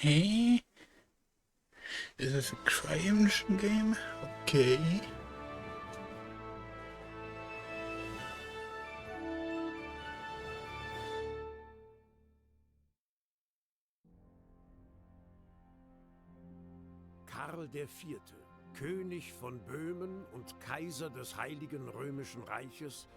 Hey, is this a CryEngine game? Okay. Karl IV., König von Böhmen und Kaiser des Heiligen Römischen Reiches,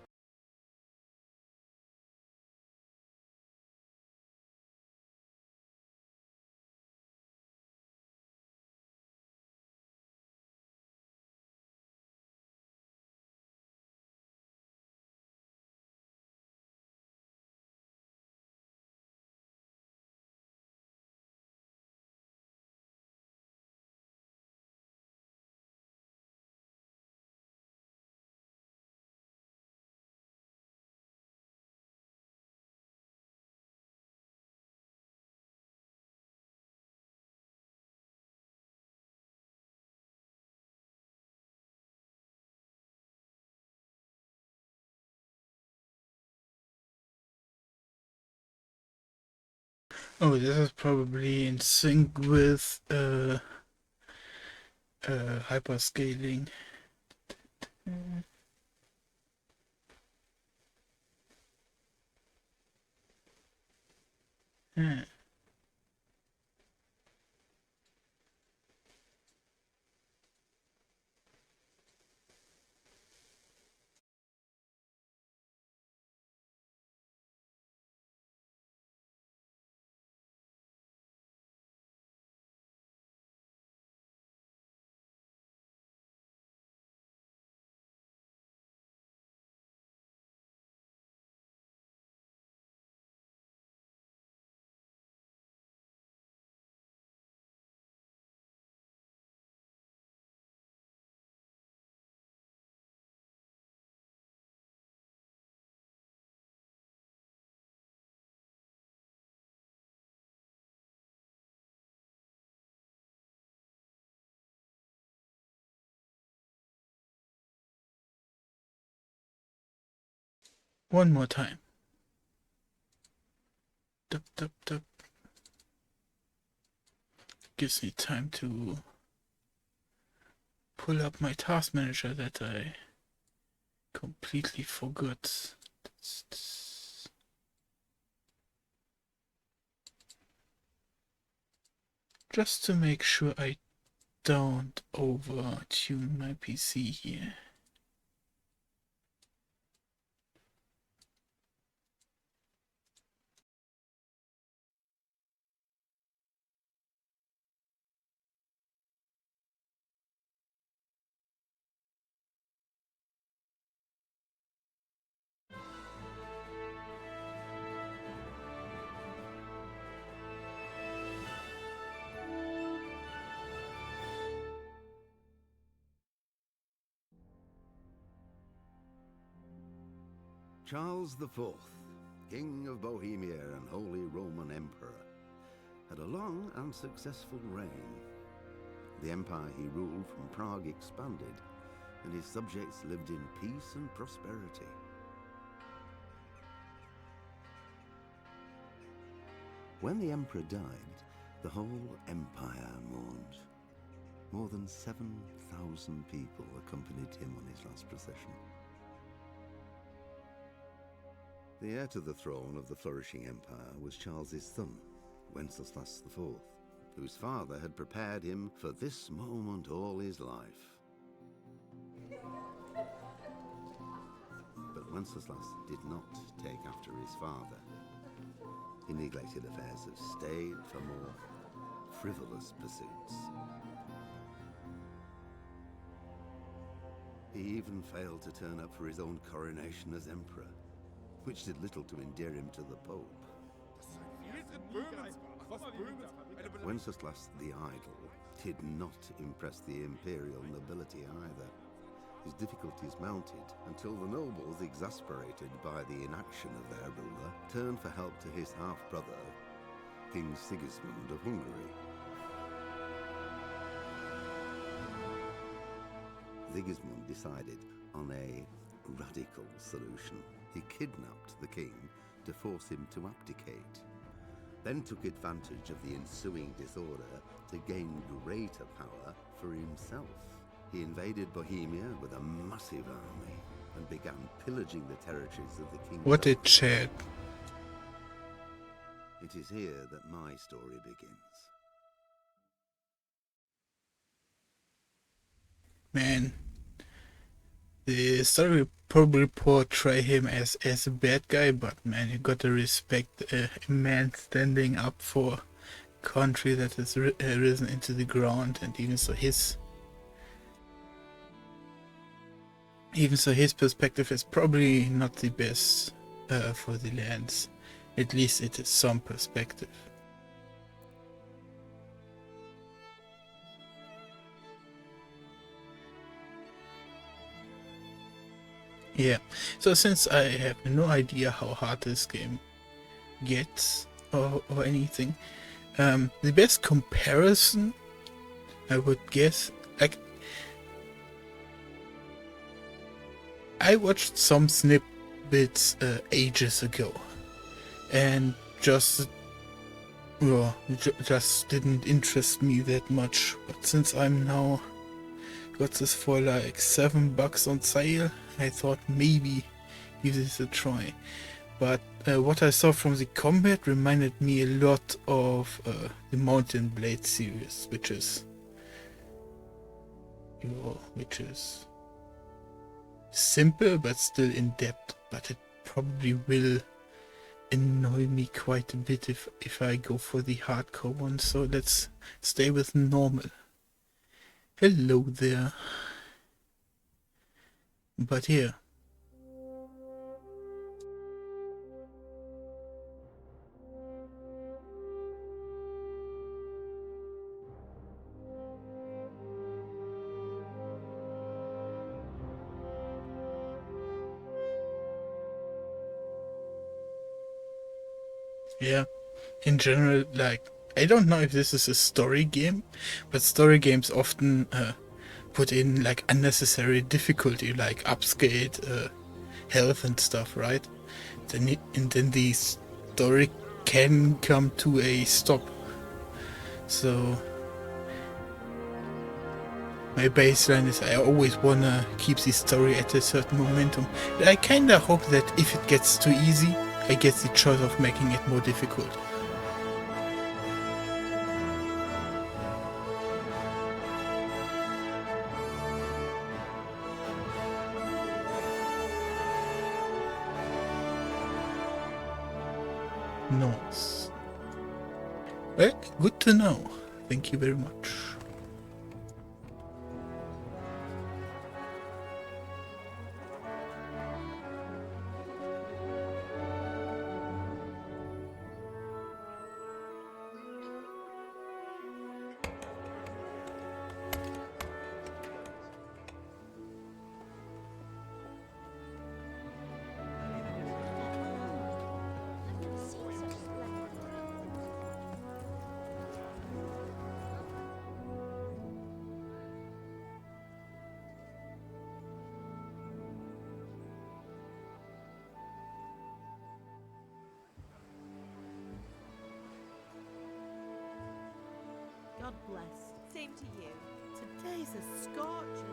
Oh, this is probably in sync with hyperscaling. Hmm. One more time. Dup, dup, dup. Gives me time to pull up my task manager that I completely forgot. Just to make sure I don't over tune my PC here. Charles IV, King of Bohemia and Holy Roman Emperor, had a long and successful reign. The empire he ruled from Prague expanded, and his subjects lived in peace and prosperity. When the emperor died, the whole empire mourned. More than 7,000 people accompanied him on his last procession. The heir to the throne of the flourishing empire was Charles's son, Wenceslas IV, whose father had prepared him for this moment all his life. But Wenceslas did not take after his father. He neglected affairs of state for more frivolous pursuits. He even failed to turn up for his own coronation as emperor, which did little to endear him to the Pope. Wenceslas the Idle did not impress the imperial nobility either. His difficulties mounted until the nobles, exasperated by the inaction of their ruler, turned for help to his half-brother, King Sigismund of Hungary. Sigismund decided on a radical solution. He kidnapped the king to force him to abdicate. then took advantage of the ensuing disorder to gain greater power for himself. He invaded Bohemia with a massive army and began pillaging the territories of the king. What a Chad. It is here that my story begins. Man, the story will probably portray him as a bad guy, but man, you gotta respect a man standing up for a country that has risen into the ground, and even so his perspective is probably not the best for the lands. At least it is some perspective. Yeah, so since I have no idea how hard this game gets or anything, the best comparison I would guess, like, I watched some snippets ages ago and just didn't interest me that much, but since I'm now got this for like $7 on sale, I thought maybe give this a try. But what I saw from the combat reminded me a lot of the Mountain Blade series, which is simple but still in depth. But it probably will annoy me quite a bit if I go for the hardcore one. So let's stay with normal. Hello there. But here. Yeah, in general, like, I don't know if this is a story game, but story games often put in like unnecessary difficulty, like upscale health and stuff, right? And then the story can come to a stop. So my baseline is I always wanna keep the story at a certain momentum. I kinda hope that if it gets too easy, I get the choice of making it more difficult. Nice. Well, good to know. Thank you very much. God bless. Same to you. Today's a scorcher.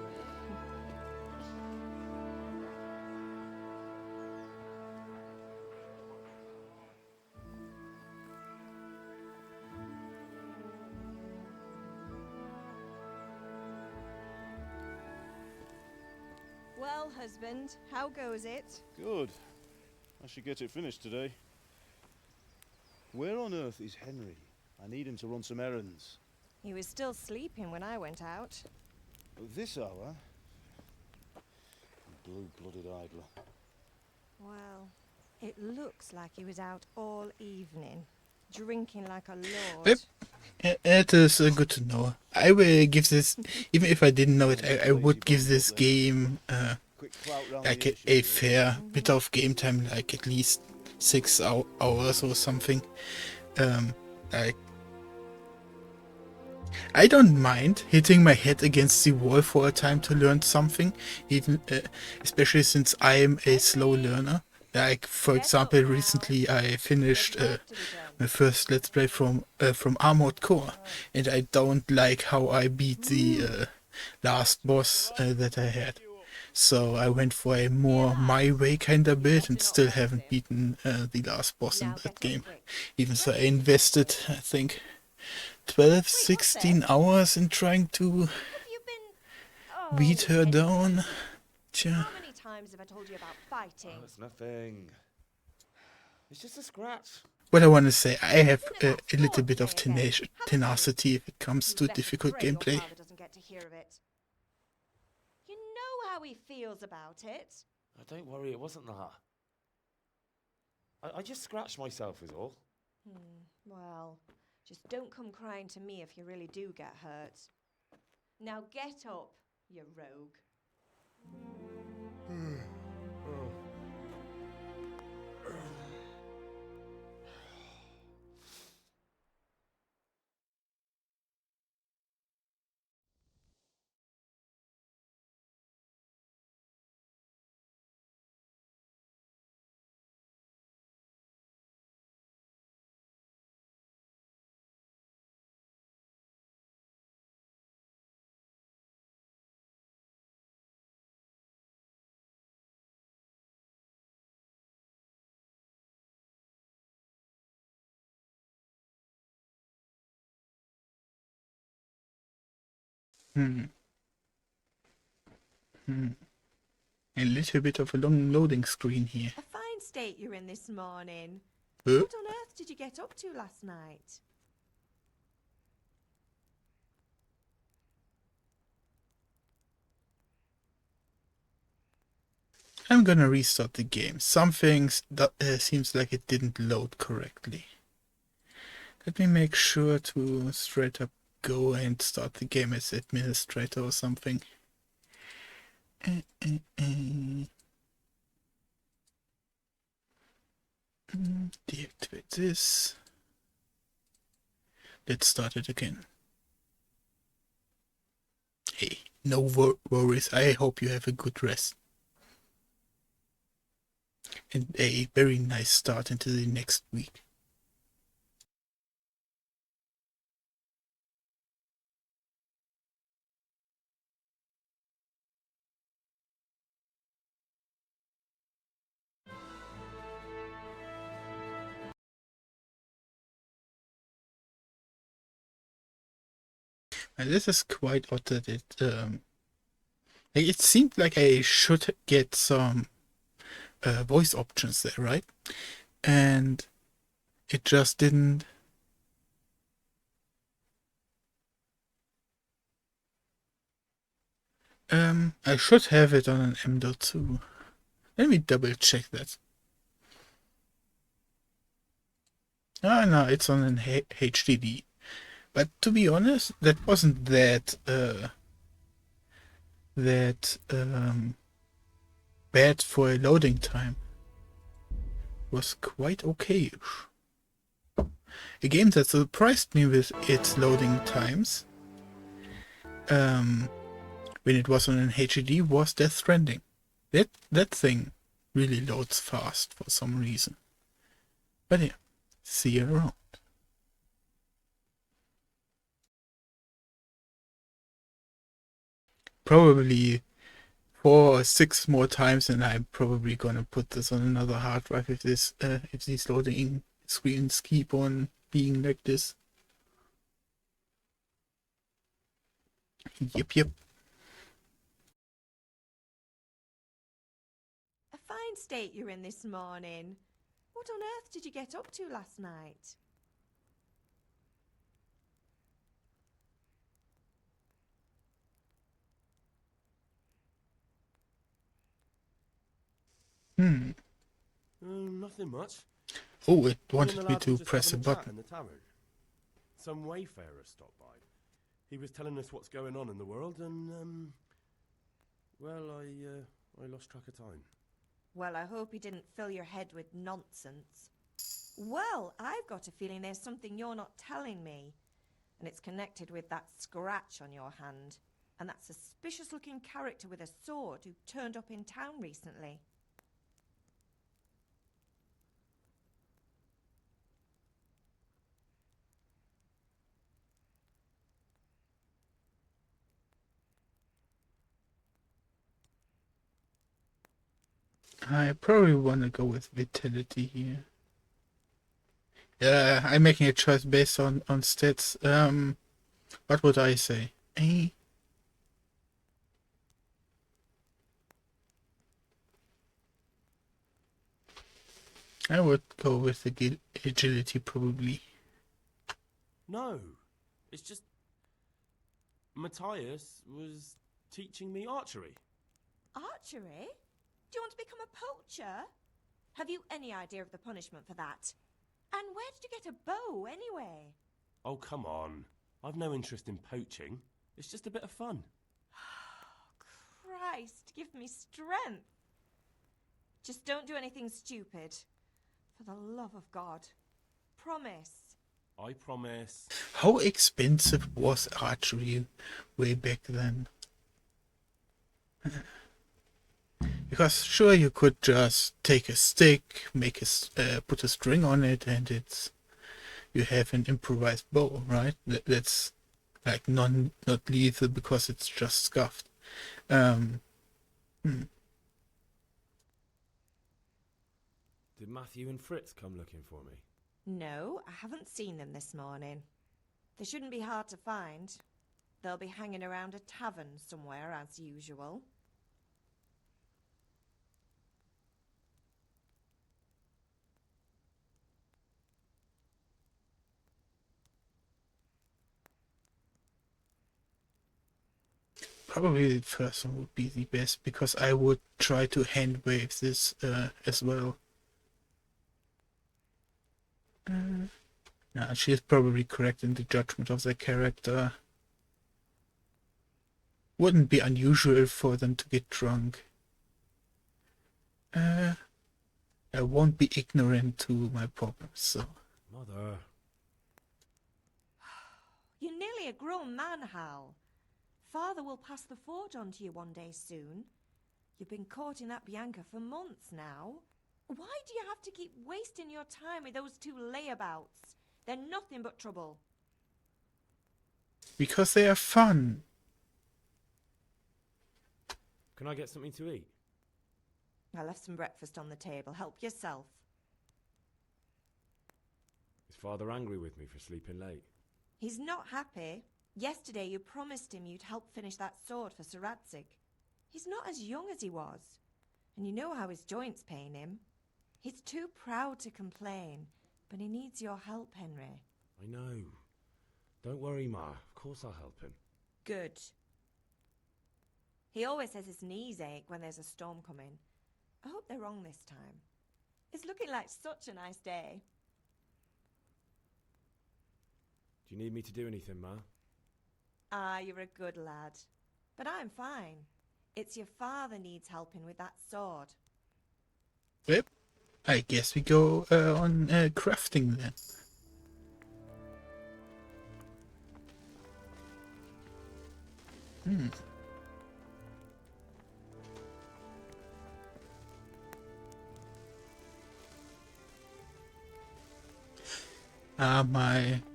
Well, husband, how goes it? Good. I should get it finished today. Where on earth is Henry? I need him to run some errands. He was still sleeping when I went out. At this hour? Blue-blooded idler. Well, it looks like he was out all evening, drinking like a lord. Yep. It is good to know. I will give this, even if I didn't know it, I would give this game like a fair bit of game time, like at least 6 hours or something. Like, I don't mind hitting my head against the wall for a time to learn something, even especially since I am a slow learner. Like, for example, recently I finished my first Let's Play from Armored Core, and I don't like how I beat the last boss that I had. So I went for a more my way kind of build and still haven't beaten the last boss in that game. Even so, I invested, I think, 12, 16 hours in trying to Have you been... beat her anyway. down. Tja. How many times have I told you about fighting? Oh, it's nothing. It's just a scratch. What I want to say, I have a little bit of tenacity if it comes to You better difficult pray your gameplay. father doesn't get to hear of it. You know how he feels about it. Oh, don't worry, it wasn't that. I just scratched myself is all. Well, just don't come crying to me if you really do get hurt. Now get up, you rogue. A little bit of a long loading screen here. A fine state you're in this morning. Huh? What on earth did you get up to last night? I'm gonna restart the game. Some things that seems like it didn't load correctly. Let me make sure to straight up go and start the game as administrator or something. Deactivate this. Let's start it again. Hey, no worries. I hope you have a good rest. And a very nice start into the next week. And this is quite odd that it seemed like I should get some voice options there, right? And it just didn't. I should have it on an M.2. Let me double check that. Ah, no, it's on an HDD. But to be honest, that wasn't that bad for a loading time. It was quite okay-ish. A game that surprised me with its loading times when it was on an HDD was Death Stranding. That thing really loads fast for some reason. But yeah, see you around. Probably 4 or 6 more times, and I'm probably gonna put this on another hard drive if these loading screens keep on being like this. Yep. A fine state you're in this morning. What on earth did you get up to last night? Nothing much. Oh, it Me and wanted the me lads were to just press a having chat button. in the tavern. Some wayfarer stopped by. He was telling us what's going on in the world, and well, I lost track of time. Well, I hope he didn't fill your head with nonsense. Well, I've got a feeling there's something you're not telling me. And it's connected with that scratch on your hand. And that suspicious-looking character with a sword who turned up in town recently. I probably want to go with vitality here. Yeah, I'm making a choice based on stats. What would I say? A. I would go with the agility probably. No, it's just Matthias was teaching me archery. Archery? Do you want to become a poacher? Have you any idea of the punishment for that? And where did you get a bow, anyway? Oh, come on. I've no interest in poaching. It's just a bit of fun. Christ, give me strength. Just don't do anything stupid. For the love of God. Promise. I promise. How expensive was archery way back then? Because sure, you could just take a stick, make a put a string on it, and you have an improvised bow, right? That's like not lethal because it's just scuffed. Did Matthew and Fritz come looking for me? No, I haven't seen them this morning. They shouldn't be hard to find. They'll be hanging around a tavern somewhere as usual. Probably the first one would be the best because I would try to hand wave this as well. Nah, she is probably correct in the judgment of the character. Wouldn't be unusual for them to get drunk. I won't be ignorant to my problems, so. Mother. You're nearly a grown man, Hal. Father will pass the fort on to you one day soon. You've been courting that Bianca for months now. Why do you have to keep wasting your time with those two layabouts? They're nothing but trouble. Because they are fun. Can I get something to eat? I left some breakfast on the table. Help yourself. Is Father angry with me for sleeping late? He's not happy. Yesterday you promised him you'd help finish that sword for Sir Radzig. He's not as young as he was. And you know how his joints pain him. He's too proud to complain, but he needs your help, Henry. I know. Don't worry, Ma. Of course I'll help him. Good. He always says his knees ache when there's a storm coming. I hope they're wrong this time. It's looking like such a nice day. Do you need me to do anything, Ma? Ah, you're a good lad. But I'm fine. It's your father needs helping with that sword. Yep. I guess we go on crafting then.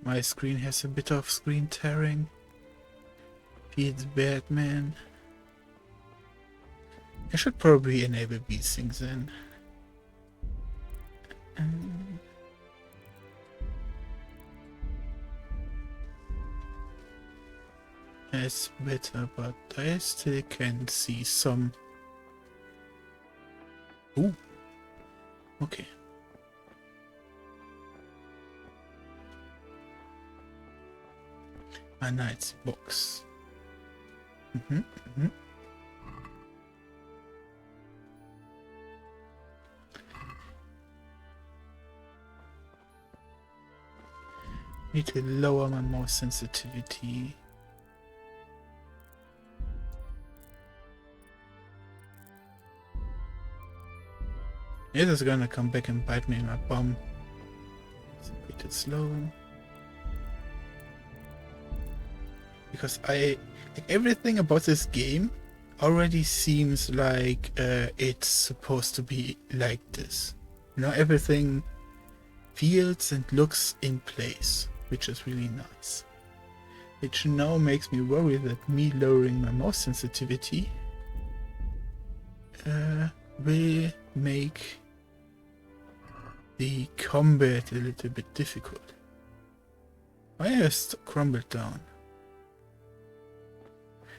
My screen has a bit of screen tearing. Feels bad, man. I should probably enable these things then. It's better, but I still can see some. Ooh. Okay. A knight's box. Need to lower my mouse sensitivity. It is gonna come back and bite me in my bum. It's a bit slow. Because everything about this game already seems like it's supposed to be like this. You know, everything feels and looks in place, which is really nice. Which now makes me worry that me lowering my mouse sensitivity will make the combat a little bit difficult. Why has it crumbled down?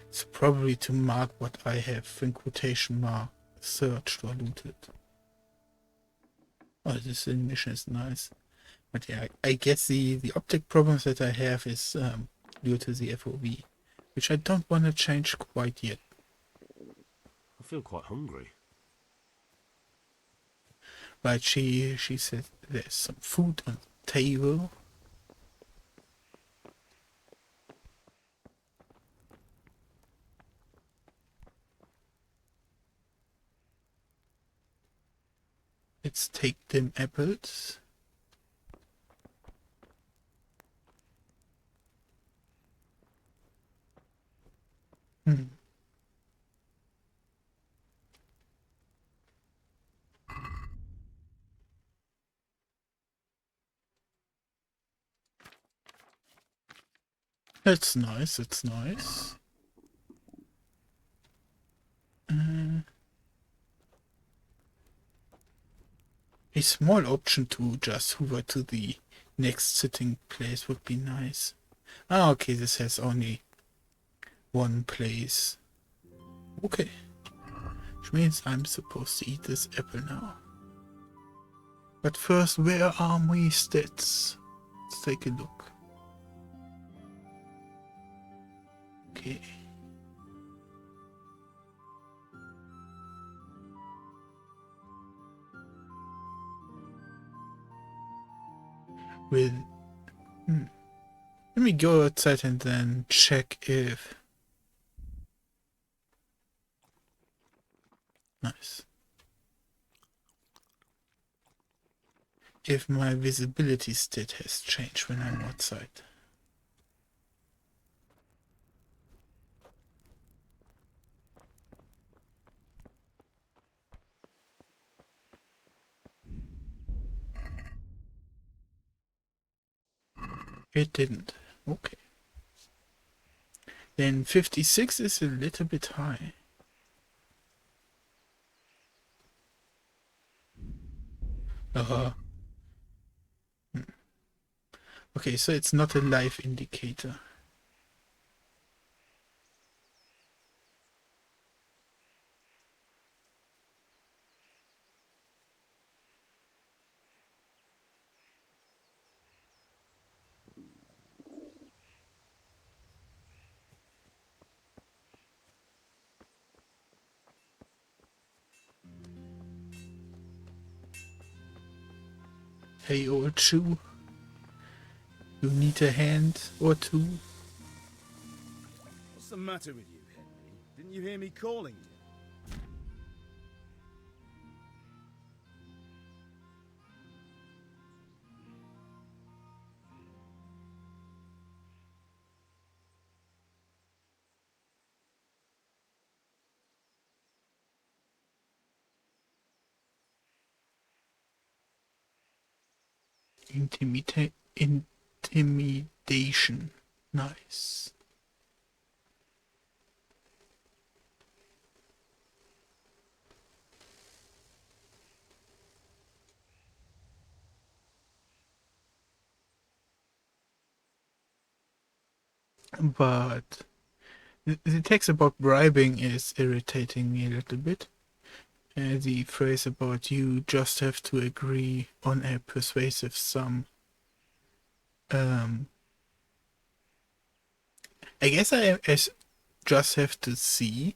It's probably to mark what I have in quotation mark searched or looted. Oh, this animation is nice. But yeah, I guess the optic problems that I have is due to the FOV, which I don't want to change quite yet. I feel quite hungry. But she said there's some food on the table. Let's take them apples. That's nice, that's nice. A small option to just hover to the next sitting place would be nice. Ah, okay, this has only one place. Okay. Which means I'm supposed to eat this apple now. But first, where are my stats? Let's take a look. Okay. With let me go outside and then check if nice. If my visibility stat has changed when I'm outside. It didn't. Okay. Then 56 is a little bit high. Okay, so it's not a live indicator. Hey, old shoe. You need a hand or two? What's the matter with you, Henry? Didn't you hear me calling you? Intimidation. Nice. But the text about bribing is irritating me a little bit. The phrase about you just have to agree on a persuasive sum. I guess I just have to see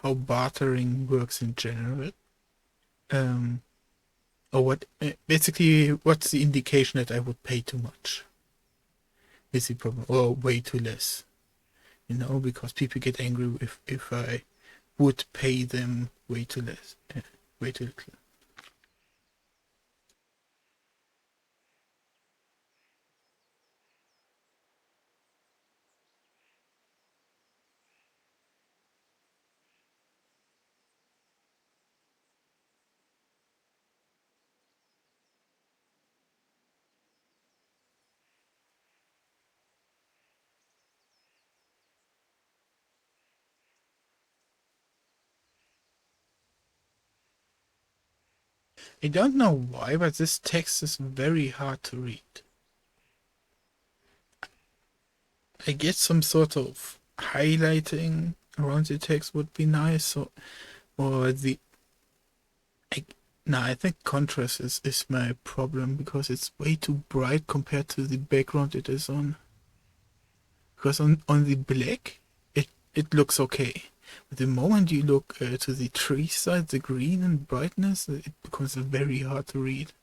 how bartering works in general. Or what, basically, what's the indication that I would pay too much? Is the problem, or way too less? You know, because people get angry if I would pay them way too less, way too little. I don't know why, but this text is very hard to read. I guess some sort of highlighting around the text would be nice, or the... I think contrast is my problem, because it's way too bright compared to the background it is on. Because on the black, it looks okay. But the moment you look to the tree side, the green and brightness, it becomes very hard to read.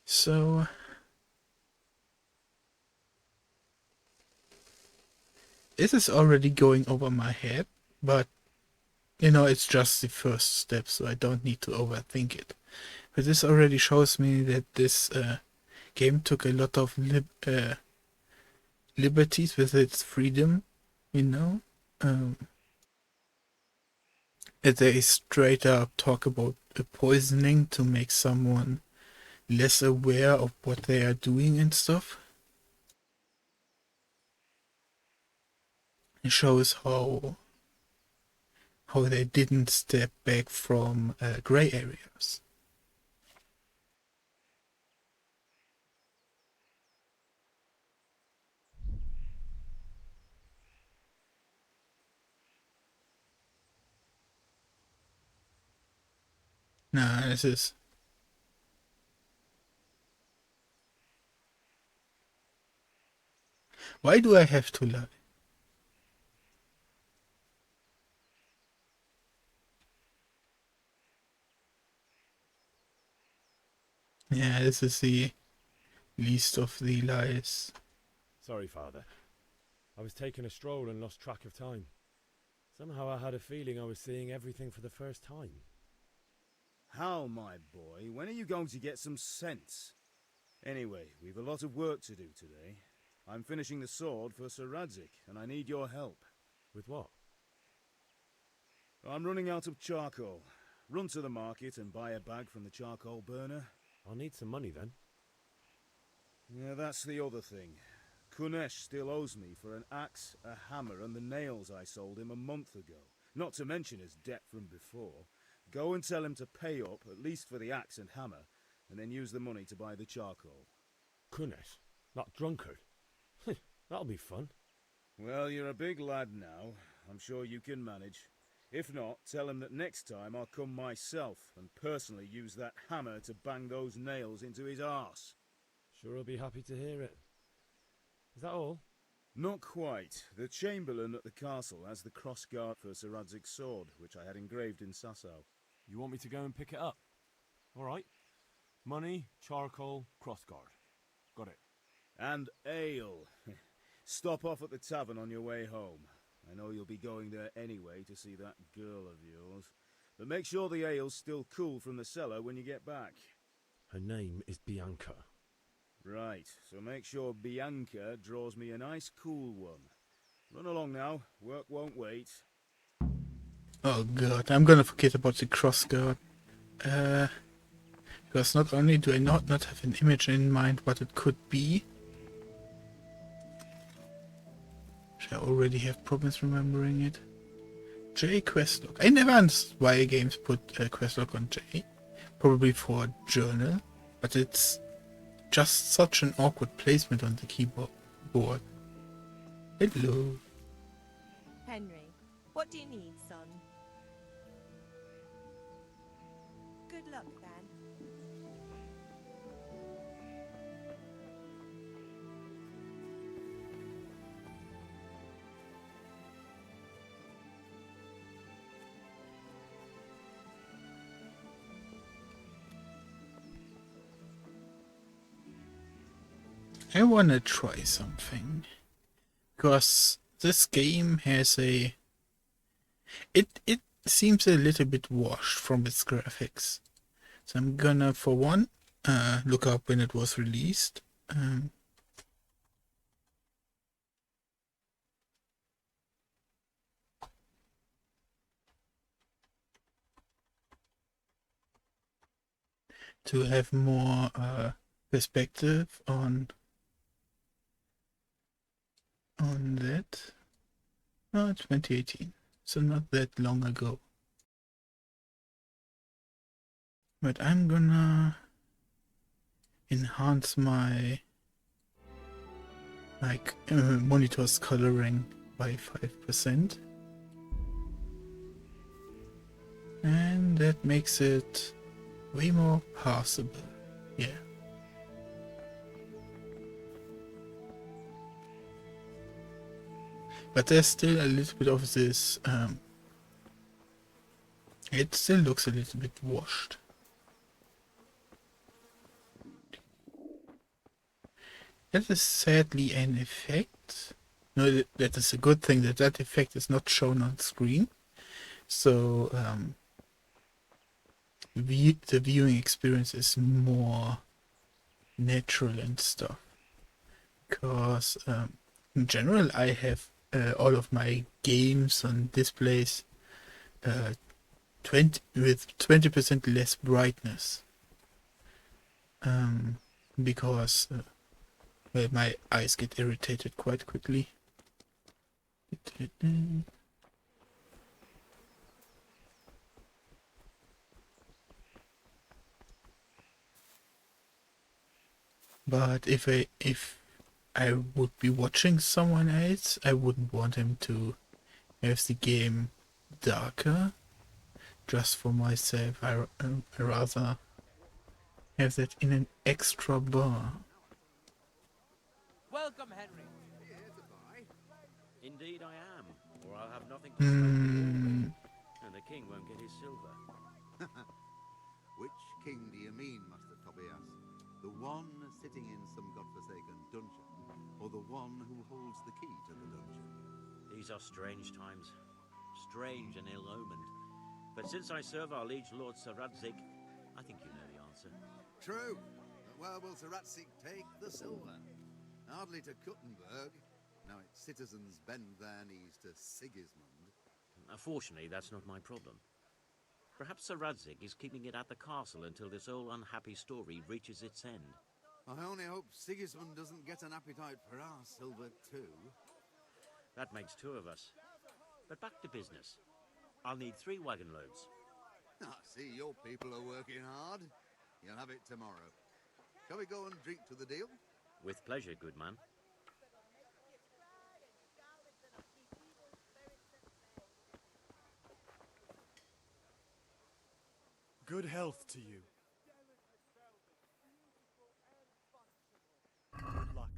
So this is already going over my head, but it's just the first step, so I don't need to overthink it. But this already shows me that this game took a lot of liberties with its freedom, They straight up talk about poisoning to make someone less aware of what they are doing and stuff. It shows how they didn't step back from gray areas. Nah, this is... Why do I have to lie? Yeah, this is the least of the lies. Sorry, Father. I was taking a stroll and lost track of time. Somehow I had a feeling I was seeing everything for the first time. How, my boy? When are you going to get some sense? Anyway, we've a lot of work to do today. I'm finishing the sword for Sir Radzig, and I need your help. With what? I'm running out of charcoal. Run to the market and buy a bag from the charcoal burner. I'll need some money then. Yeah, that's the other thing. Kunesh still owes me for an axe, a hammer, and the nails I sold him a month ago. Not to mention his debt from before. Go and tell him to pay up, at least for the axe and hammer, and then use the money to buy the charcoal. Kunesh? That drunkard? That'll be fun. Well, you're a big lad now. I'm sure you can manage. If not, tell him that next time I'll come myself and personally use that hammer to bang those nails into his arse. Sure he'll be happy to hear it. Is that all? Not quite. The Chamberlain at the castle has the crossguard for Sir Radzig's sword, which I had engraved in Sasau. You want me to go and pick it up? All right. Money, charcoal, crossguard. Got it. And ale. Stop off at the tavern on your way home. I know you'll be going there anyway to see that girl of yours. But make sure the ale's still cool from the cellar when you get back. Her name is Bianca. Right, so make sure Bianca draws me a nice cool one. Run along now, work won't wait. Oh god, I'm gonna forget about the crossguard. Because not only do I not have an image in mind what it could be, I already have problems remembering it. J questlog. I never understood why games put questlog on J. Probably for journal, but it's just such an awkward placement on the keyboard. Hello. Henry, what do you need, son? Good luck, then. I wanna try something. Because this game has a... It seems a little bit washed from its graphics. So I'm gonna, for one, look up when it was released. To have more perspective on that. Oh, 2018, so not that long ago. But I'm gonna enhance my monitor's coloring by 5%, and that makes it way more passable. Yeah. But there's still a little bit of this, it still looks a little bit washed. That is sadly an effect. No, that is a good thing that that effect is not shown on screen. So the viewing experience is more natural and stuff. Because in general I have all of my games on displays with 20% less brightness. Because well, my eyes get irritated quite quickly. But if I would be watching someone else, I wouldn't want him to have the game darker. Just for myself, I rather have that in an extra bar. Welcome, Henry. Indeed I am, or I'll have nothing to and the king won't get his silver. Which king do you mean, Master Tobias? The one sitting in some godforsaken dungeon, or the one who holds the key to the dungeon? These are strange times, strange and ill-omened. But since I serve our liege lord Sir Radzig, I think you know the answer. True. But where will Sir Radzig take the silver? Hardly to Kuttenberg. Now its citizens bend their knees to Sigismund. Fortunately, that's not my problem. Perhaps Sir Radzig is keeping it at the castle until this old unhappy story reaches its end. I only hope Sigismund doesn't get an appetite for our silver too. That makes two of us. But back to business. I'll need 3 wagon loads. I see your people are working hard. You'll have it tomorrow. Shall we go and drink to the deal? With pleasure, good man. Good health to you. Good luck,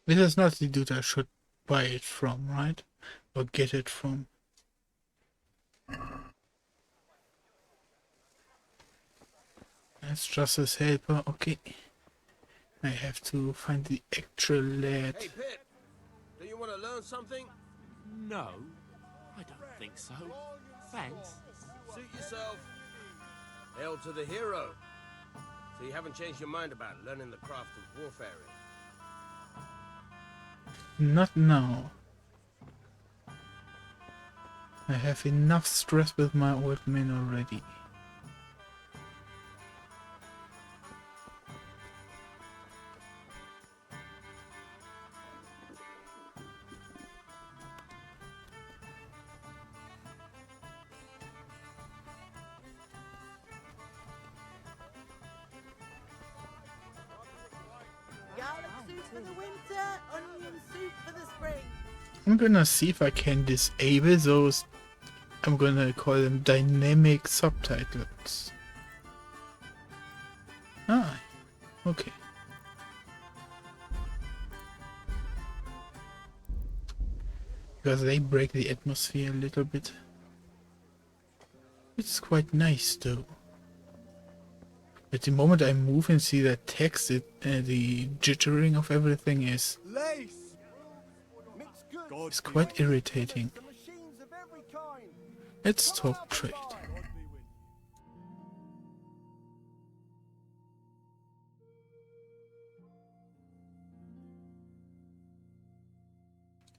then. This is not the dude I should buy it from, right? Or get it from. That's just his helper, okay. I have to find the actual lad. Hey, Pip, do you want to learn something? No, I don't think so. Thanks. Suit yourself. Hail to the hero. So you haven't changed your mind about learning the craft of warfaring? Not now. I have enough stress with my old men already. Garlic soup for the winter, onion soup for the spring. I'm gonna see if I can disable those, I'm gonna call them dynamic subtitles. Ah, okay. Because they break the atmosphere a little bit. It's quite nice though. At the moment I move and see that text, the jittering of everything is Lace! Mixed goods. quite irritating. Machines of every kind. Let's talk trade.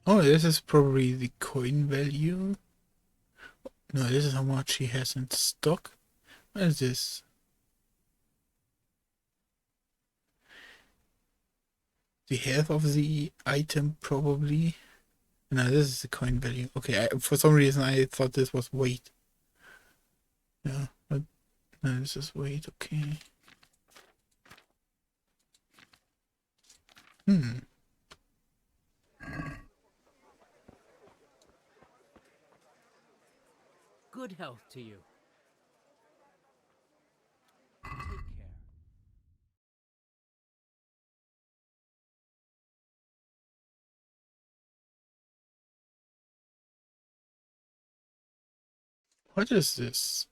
Oh, this is probably the coin value. No, this is how much he has in stock. What is this? The health of the item, probably. No, this is the coin value. Okay, for some reason I thought this was weight. Yeah, but no, this is weight. Okay. Good health to you. Take care. What is this?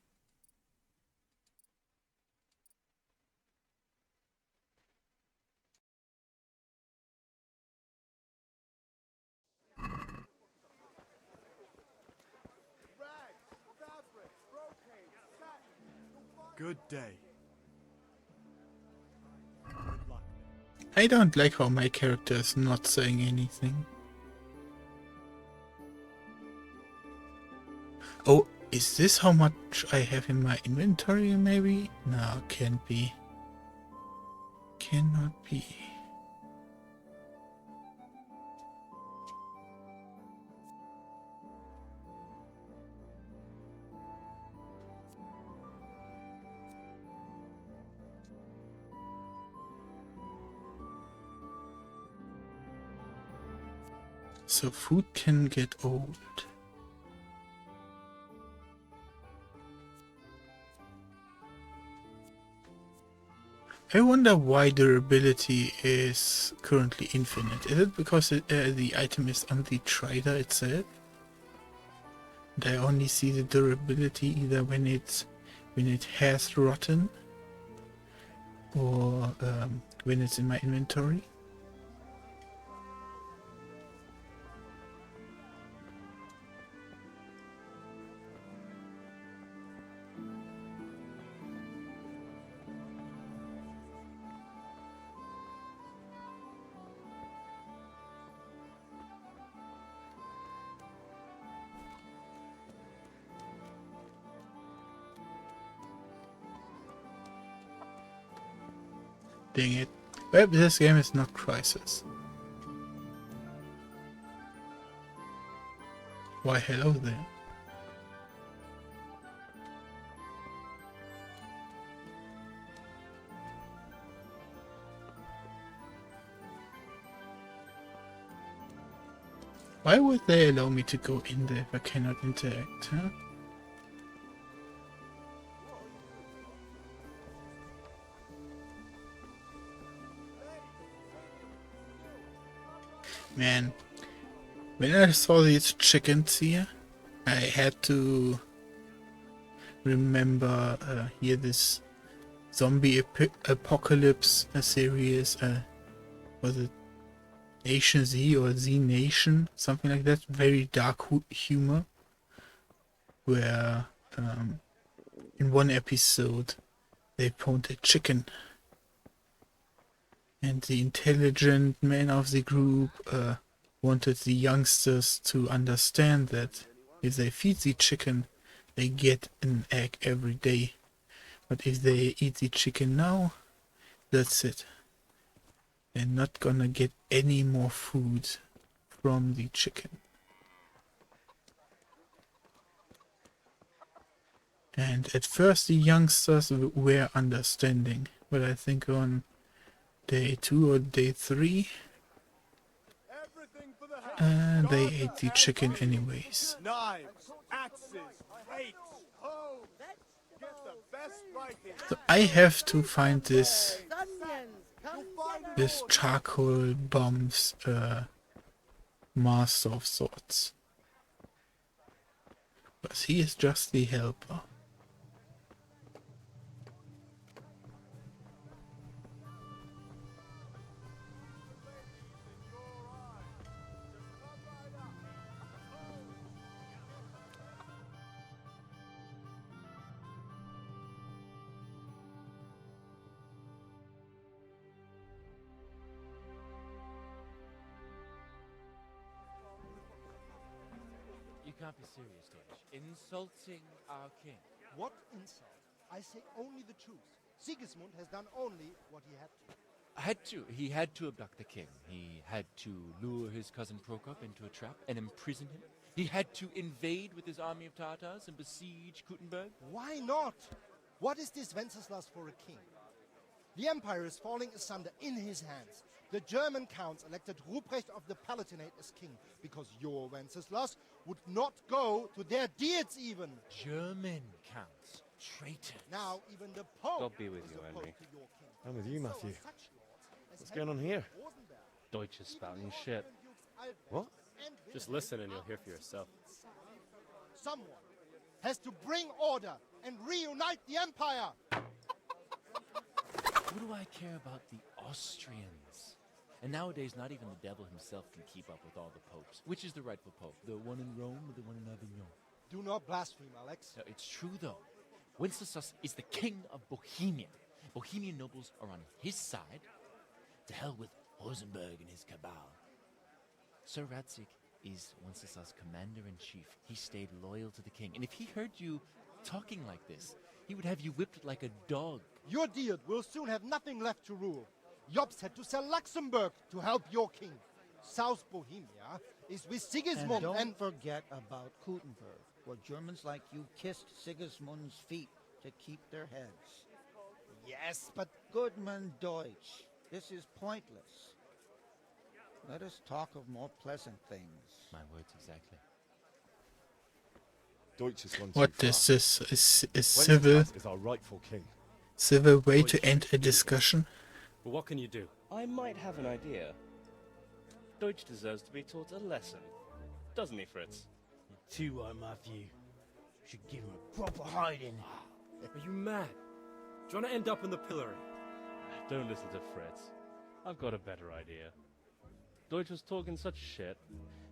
Good day. I don't like how my character is not saying anything. Oh, is this how much I have in my inventory, maybe? No, can't be. Cannot be. So food can get old. I wonder why durability is currently infinite. Is it because the item is on the trader itself? And I only see the durability either when it has rotten or when it's in my inventory. Dang it. Well, this game is not Crisis. Why hello there. Why would they allow me to go in there if I cannot interact, huh? Man, when I saw these chickens here, I had to remember here this zombie apocalypse series. Was it Nation Z or Z Nation? Something like that. Very dark humor. Where in one episode they found a chicken. And the intelligent man of the group wanted the youngsters to understand that if they feed the chicken, they get an egg every day. But if they eat the chicken now, that's it. They're not gonna get any more food from the chicken. And at first the youngsters were understanding, but I think on day 2 or day 3 they ate the chicken anyways. Knives, axes, hates. Get the best right here. So I have to find this charcoal bombs master of sorts. But he is just the helper. can't be serious, Deutsch. Insulting our king. What insult? I say only the truth. Sigismund has done only what he had to. He had to abduct the king. He had to lure his cousin Prokop into a trap and imprison him. He had to invade with his army of Tatars and besiege Kuttenberg. Why not? What is this Wenceslas for a king? The empire is falling asunder in his hands. The German counts elected Ruprecht of the Palatinate as king because your Wenceslas would not go to their deeds even. German counts. Traitors. Now even the Pope God be with is you, opposed Henry. to your king. I'm with you, So Matthew. are such lords as What's going on here? Rosenberg, Deutsch is spouting shit. Albrecht, What? and Just Wilhelm listen and you'll are hear for yourself. Someone has to bring order and reunite the empire. What do I care about the Austrians? And nowadays, not even the devil himself can keep up with all the popes. Which is the rightful pope? The one in Rome or the one in Avignon? Do not blaspheme, Alex. No, it's true, though. Wenceslas is the king of Bohemia. Bohemian nobles are on his side. To hell with Rosenberg and his cabal. Sir Radzik is Wenceslas' commander-in-chief. He stayed loyal to the king. And if he heard you talking like this, he would have you whipped like a dog. Your Diet will soon have nothing left to rule. Jobst had to sell Luxembourg to help your king. South Bohemia is with Sigismund And don't forget about Kuttenberg, where Germans like you kissed Sigismund's feet to keep their heads. Yes, but Goodman Deutsch, this is pointless. Let us talk of more pleasant things. My words exactly. Deutsch has gone What too is far. this? A civil Wenceslas is our rightful king. way to end a discussion? But what can you do? I might have an idea. Deutsch deserves to be taught a lesson. Doesn't he, Fritz? Too right, Matthew. Should give him a proper hiding. Are you mad? Do you want to end up in the pillory? Don't listen to Fritz. I've got a better idea. Deutsch was talking such shit,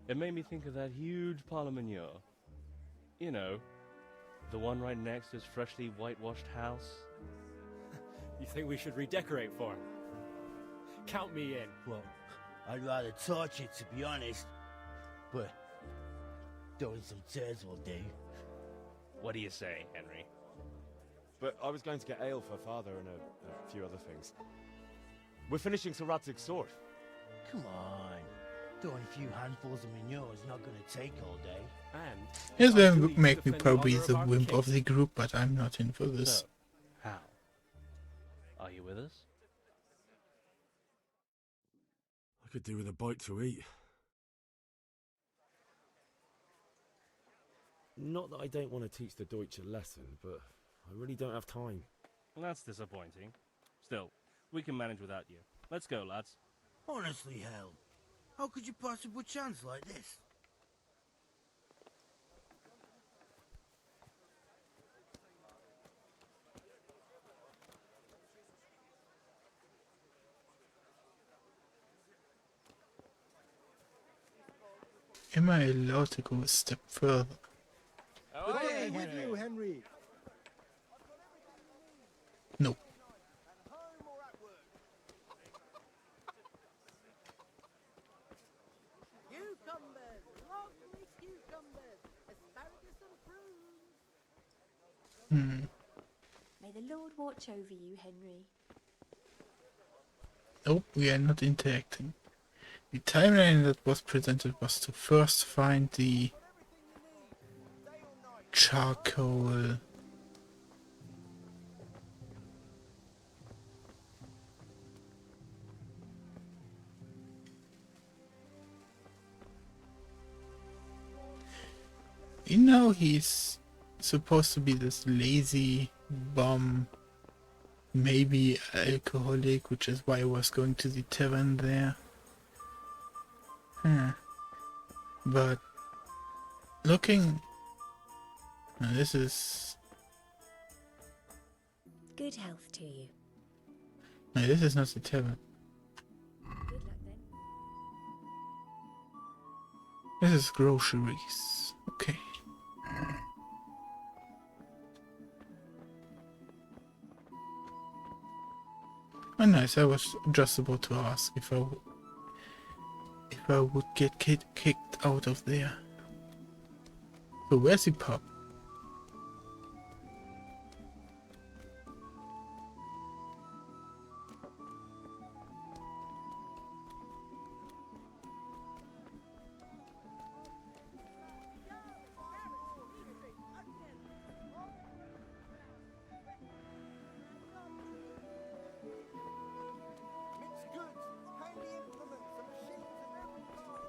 it made me think of that huge parliament. You know, the one right next to his freshly whitewashed house. You think we should redecorate for him? Count me in. Well, I'd rather torch it, to be honest. But throwing some turds will do. What do you say, Henry? But I was going to get ale for father and a few other things. We're finishing Sir Radzig's sword. Come on. Throwing a few handfuls of manure is not going to take all day. And This I will believe make me defend the probably honor of the our wimp king. of the group, but I'm not in for this. So, how? Are you with us? I could do with a bite to eat. Not that I don't want to teach the Deutsch a lesson, but I really don't have time. Well, that's disappointing. Still, we can manage without you. Let's go, lads. Honestly, hell. How could you possibly chance like this? Am I allowed to go a step further? Hey, with you, Henry. No. Cucumbers, lovely cucumbers, asparagus and prunes. May the Lord watch over you, Henry. Nope, we are not interacting. The timeline that was presented was to first find the charcoal you know, he's supposed to be this lazy bum, maybe alcoholic, which is why I was going to the tavern there. But looking, now this is, Good health to you. no, this is not the tavern. Good luck then. This is groceries. Okay. Oh, nice. I was just about to ask if I would get kicked out of there. So where's the pub? Mixed goods, handy implements, and machines in every part.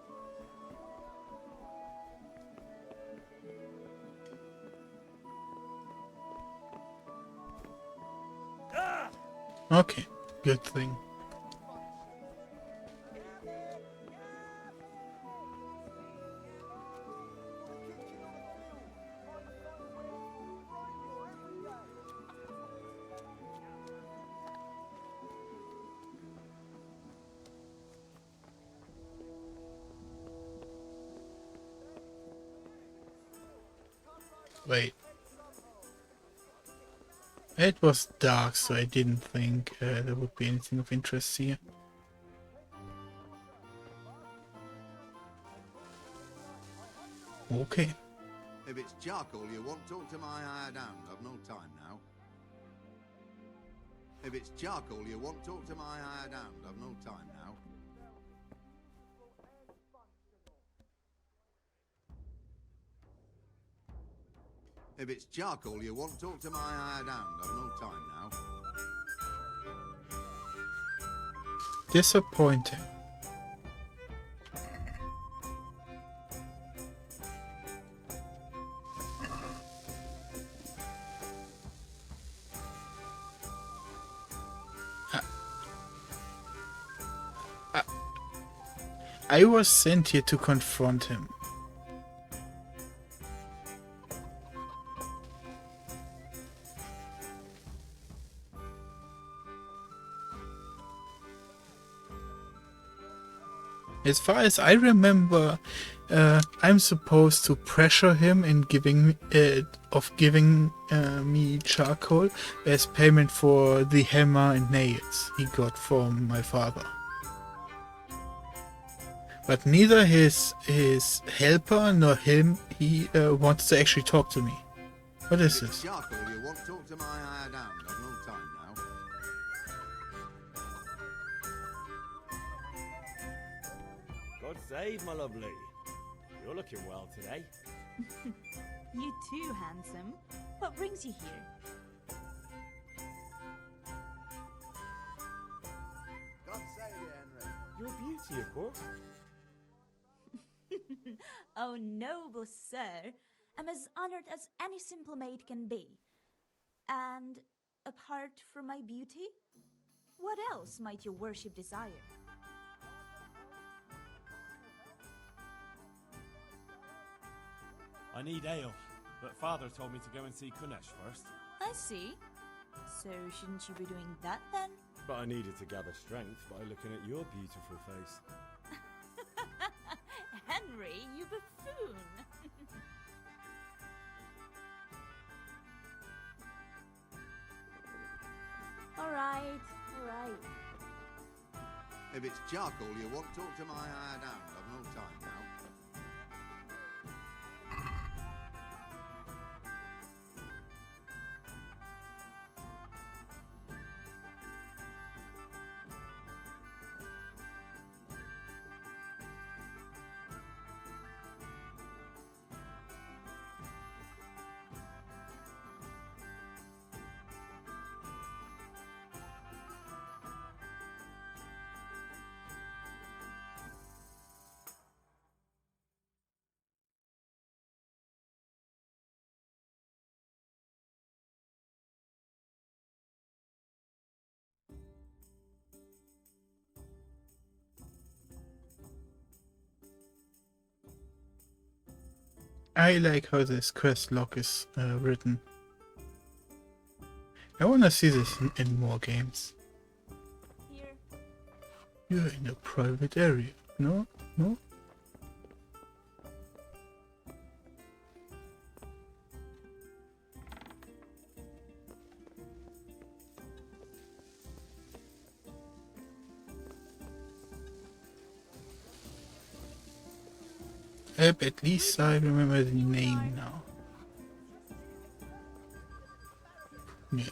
Okay, good thing. Wait. It was dark, so I didn't think there would be anything of interest here. Okay. If it's charcoal you want, talk to my hired hand. I've no time now. If it's charcoal you want, talk to my hired hand. I've no time now. If it's charcoal you want, talk to my hired hand. I've no time now. Disappointing. I was sent here to confront him. As far as I remember, I'm supposed to pressure him in giving me charcoal as payment for the hammer and nails he got from my father. But neither his helper nor him wants to actually talk to me. What is this? Charcoal you want, talk to my hired hand. I've no time now. God save, my lovely. You're looking well today. You too, handsome. What brings you here? God save you, Henry. You're a beauty, of course. Oh, noble sir, I'm as honored as any simple maid can be. And apart from my beauty, what else might your worship desire? I need ale, but father told me to go and see Kunesh first. I see. So shouldn't you be doing that then? But I needed to gather strength by looking at your beautiful face. Henry, you buffoon! Alright. If it's charcoal you want, talk to my hired hand. I've no time now. I like how this quest log is written. I wanna see this in more games. Here. You're in a private area. No? No? Yep, at least I remember the name now. Yes.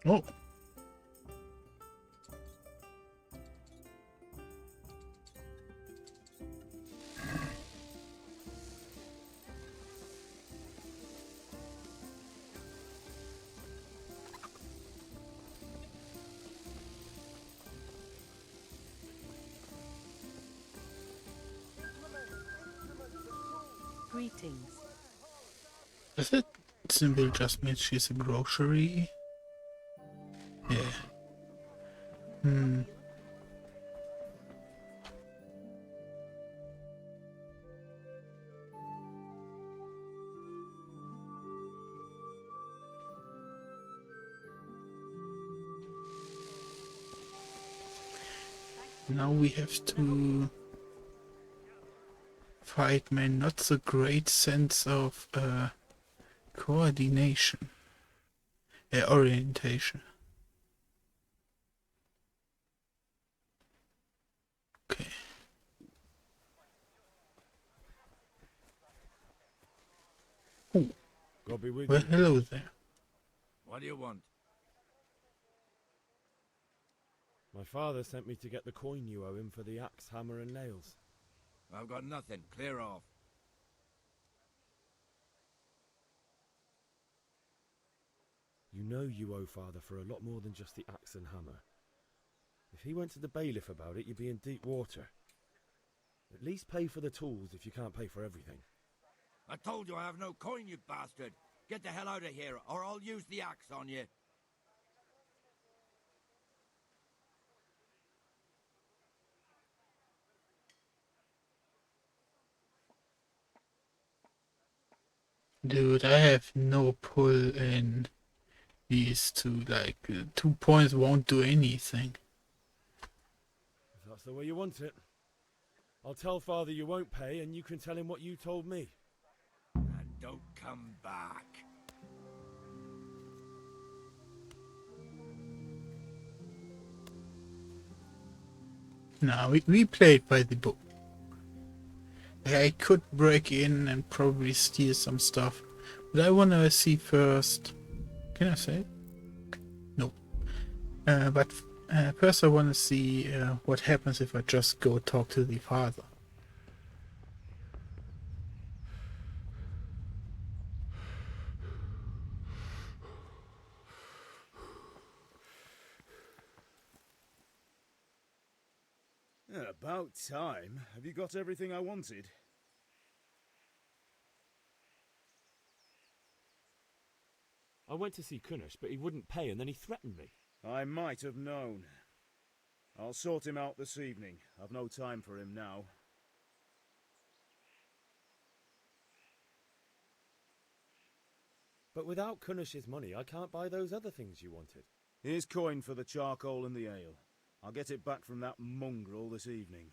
Oh. Greetings. Does it simply just mean she's a grocery? Yeah. Now we have to fight my not so great sense of coordination, orientation. Okay. Oh. God be with Well, you. hello there. What do you want? My father sent me to get the coin you owe him for the axe, hammer and nails. I've got nothing. Clear off. You know you owe father for a lot more than just the axe and hammer. If he went to the bailiff about it, you'd be in deep water. At least pay for the tools if you can't pay for everything. I told you I have no coin, you bastard. Get the hell out of here, or I'll use the axe on you. Dude, I have no pull in these two. Like, 2 points won't do anything. If that's the way you want it. I'll tell father you won't pay, and you can tell him what you told me. And don't come back. No, we played by the book. I could break in and probably steal some stuff, but I wanna see first. Can I say it? No. But first I wanna see what happens if I just go talk to the father. About time. Have you got everything I wanted? I went to see Kunesh, but he wouldn't pay, and then he threatened me. I might have known. I'll sort him out this evening. I've no time for him now. But without Kunesh's money, I can't buy those other things you wanted. Here's coin for the charcoal and the ale. I'll get it back from that mongrel this evening.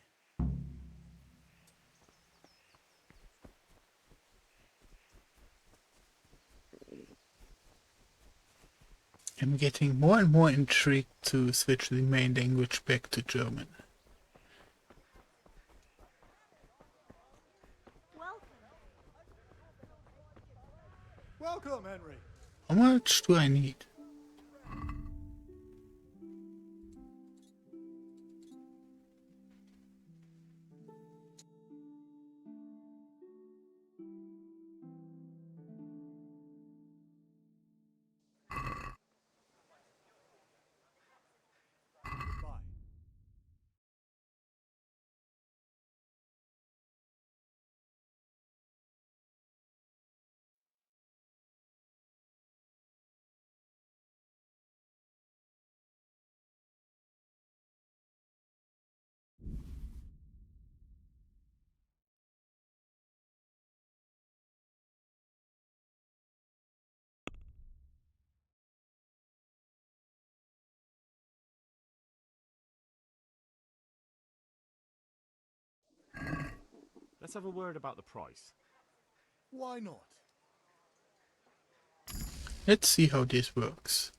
I'm getting more and more intrigued to switch the main language back to German. Welcome. Welcome, Henry. How much do I need? Let's have a word about the price. Why not? Let's see how this works.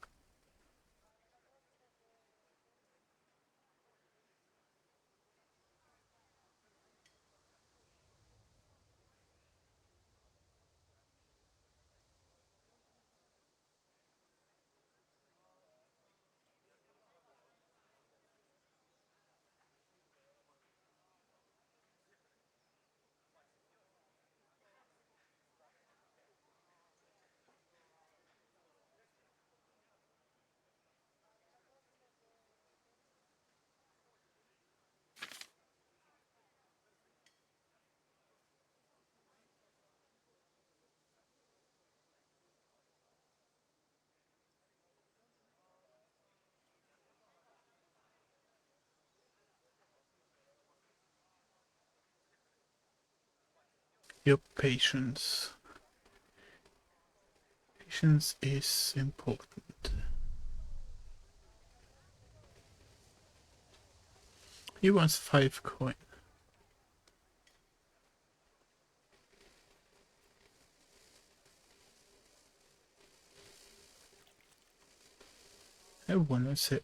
Your patience. Patience is important. He wants 5 coin. I wanna say,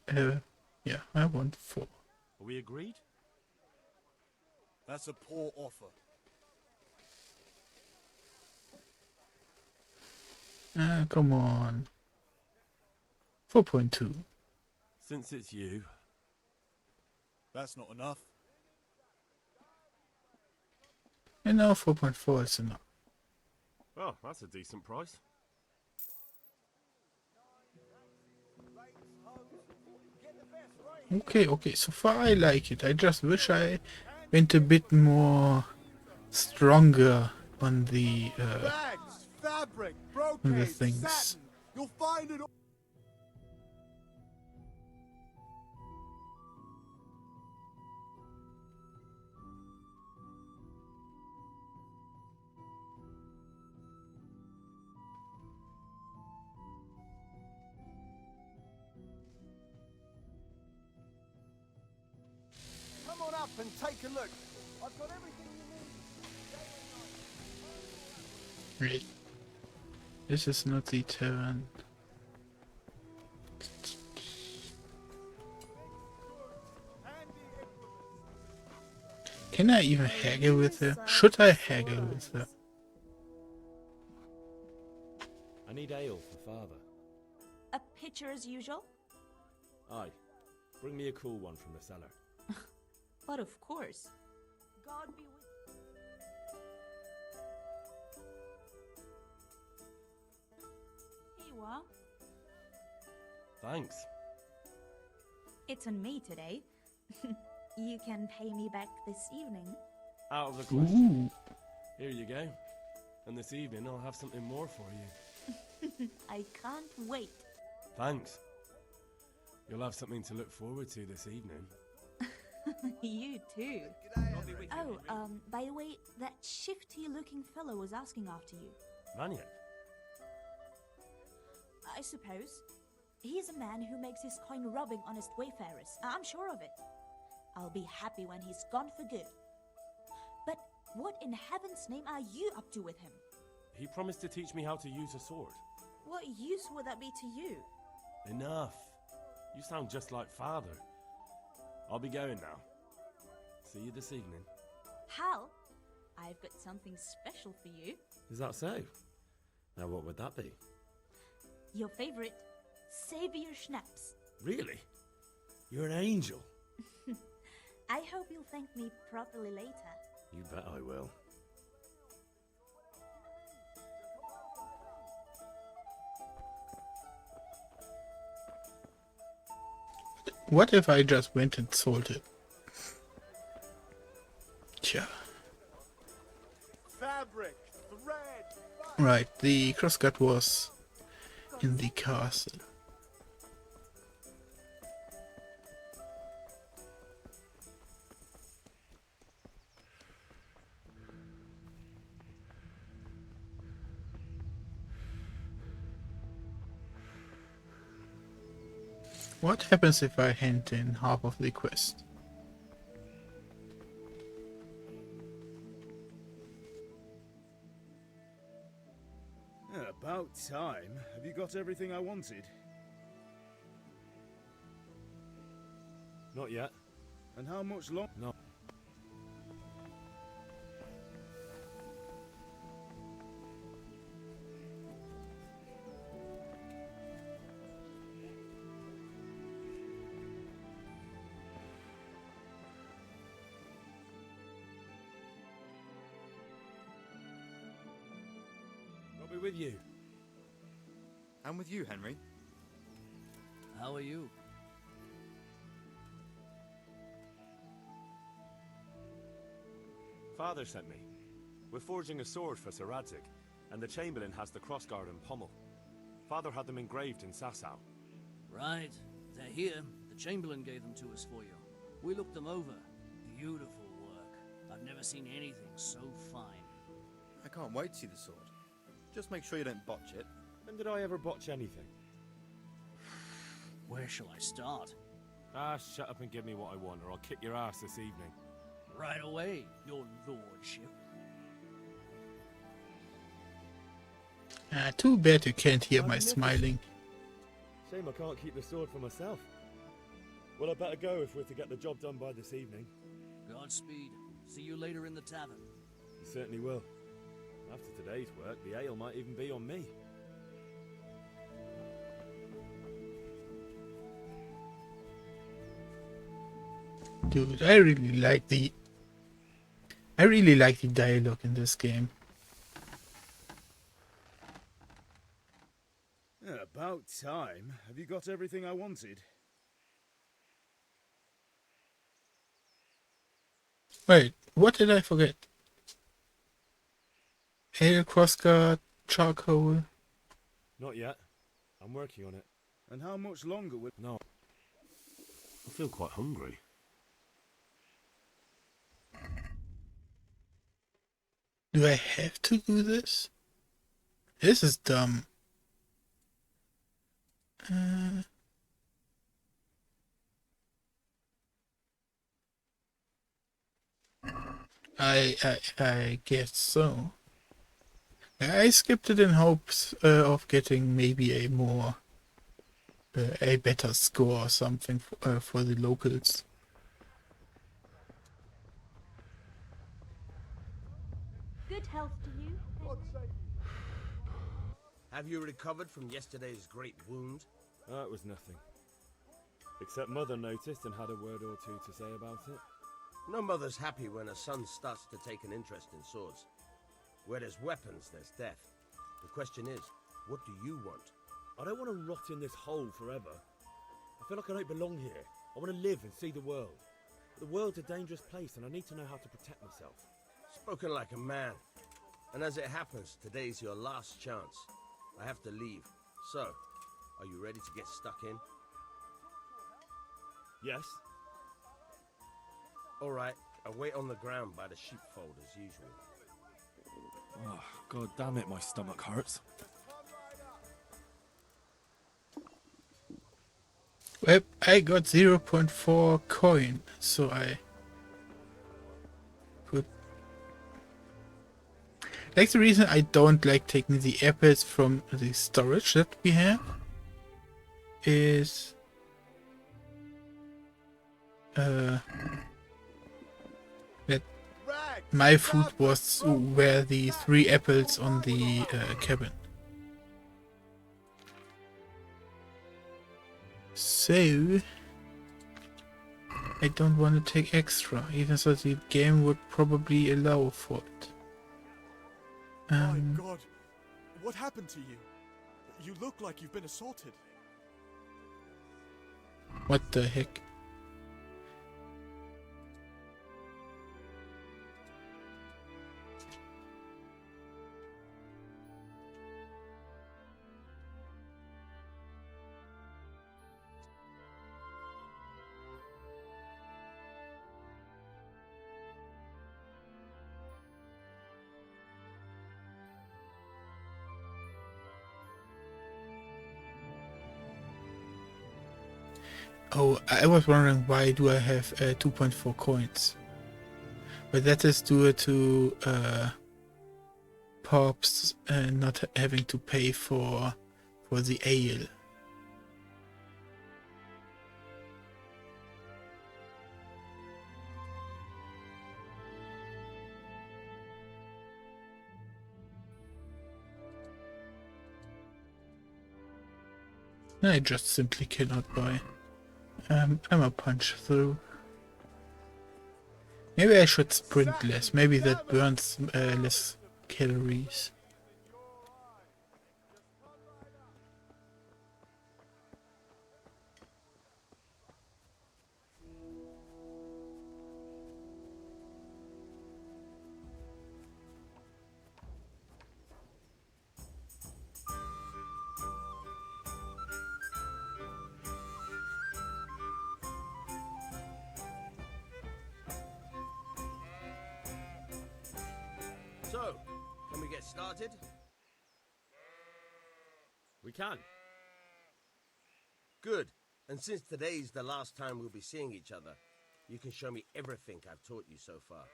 yeah, I want 4. Are we agreed? That's a poor offer. Come on. 4.2. Since it's you. That's not enough. And now 4.4 is enough. Oh, that's a decent price. Okay, so far I like it. I just wish I went a bit more stronger on the Bags, fabric, on the brocade, things. satin. You'll find it all. Come on up and take a look. I've got everything you need. Wait. This is not the tavern. Can I even haggle with her? Should I haggle with her? I need ale for father. A pitcher as usual? Aye. Bring me a cool one from the cellar. But of course. God be with Here you are. Thanks. It's on me today. You can pay me back this evening. Out of the question. Ooh. Here you go. And this evening I'll have something more for you. I can't wait. Thanks. You'll have something to look forward to this evening. You too. Oh, by the way, that shifty-looking fellow was asking after you. Mannion? I suppose. He's a man who makes his coin robbing honest wayfarers. I'm sure of it. I'll be happy when he's gone for good. But what in heaven's name are you up to with him? He promised to teach me how to use a sword. What use would that be to you? Enough. You sound just like father. I'll be going now. See you this evening. Hal, I've got something special for you. Is that so? Now, what would that be? Your favorite, Savior Schnapps. Really? You're an angel. I hope you'll thank me properly later. You bet I will. What if I just went and sold it? Tja. Fabric, thread. Right, the crosscut was in the castle. What happens if I hand in half of the quest? About time. Have you got everything I wanted? Not yet. And how much long? No. I'll be with you. I'm with you, Henry. How are you? Father sent me. We're forging a sword for Sir Radzig, and the Chamberlain has the crossguard and pommel. Father had them engraved in Sasau. Right. They're here. The Chamberlain gave them to us for you. We looked them over. Beautiful work. I've never seen anything so fine. I can't wait to see the sword. Just make sure you don't botch it. When did I ever botch anything? Where shall I start? Ah, shut up and give me what I want, or I'll kick your ass this evening. Right away, your lordship. Too bad you can't hear my smiling. Shame I can't keep the sword for myself. Well, I better go if we're to get the job done by this evening. Godspeed. See you later in the tavern. You certainly will. After today's work, the ale might even be on me. Dude, I really like the dialogue in this game. About time. Have you got everything I wanted? Wait, what did I forget? Ale, crossguard, charcoal. Not yet. I'm working on it. And how much longer will... No. I feel quite hungry. Do I have to do this? This is dumb. I guess so. I skipped it in hopes of getting maybe a more a better score or something for the locals. Good health to you. Have you recovered from yesterday's great wound? That was nothing. Except Mother noticed and had a word or two to say about it. No mother's happy when a son starts to take an interest in swords. Where there's weapons, there's death. The question is, what do you want? I don't want to rot in this hole forever. I feel like I don't belong here. I want to live and see the world. The world's a dangerous place and I need to know how to protect myself. Spoken like a man. And as it happens, today's your last chance. I have to leave. So, are you ready to get stuck in? Yes. Alright, I'll wait on the ground by the sheepfold as usual. Oh, God damn it, my stomach hurts. Well, I got 0.4 coin, so I could... Like, the reason I don't like taking the apples from the storage that we have is that my food were the 3 apples on the cabin. So I don't want to take extra, even though the game would probably allow for it. My God, what happened to you? You look like you've been assaulted. What the heck? Oh, I was wondering why do I have 2.4 coins? But that is due to Pops not having to pay for the ale. I just simply cannot buy. I'm a punch through. Maybe I should sprint less. Maybe that burns less calories. So, can we get started? We can. Good. And since today's the last time we'll be seeing each other, you can show me everything I've taught you so far.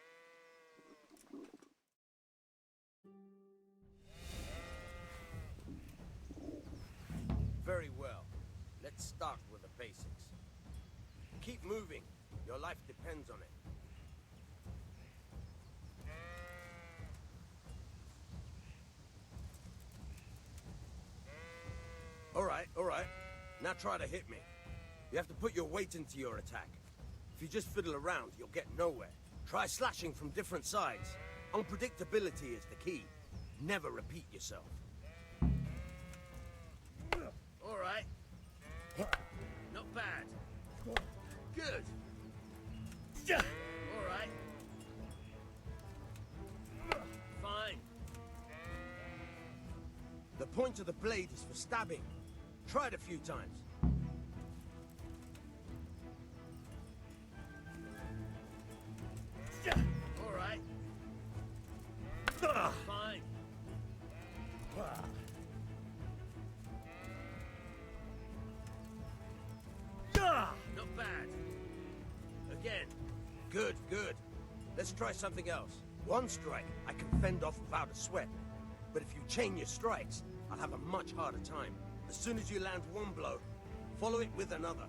Very well. Let's start with the basics. Keep moving. Your life depends on it. All right. Now try to hit me. You have to put your weight into your attack. If you just fiddle around, you'll get nowhere. Try slashing from different sides. Unpredictability is the key. Never repeat yourself. All right. Not bad. Good. All right. Fine. The point of the blade is for stabbing. Try it a few times. All right. Fine. Not bad. Again. Good. Let's try something else. One strike, I can fend off without a sweat. But if you chain your strikes, I'll have a much harder time. As soon as you land one blow, follow it with another.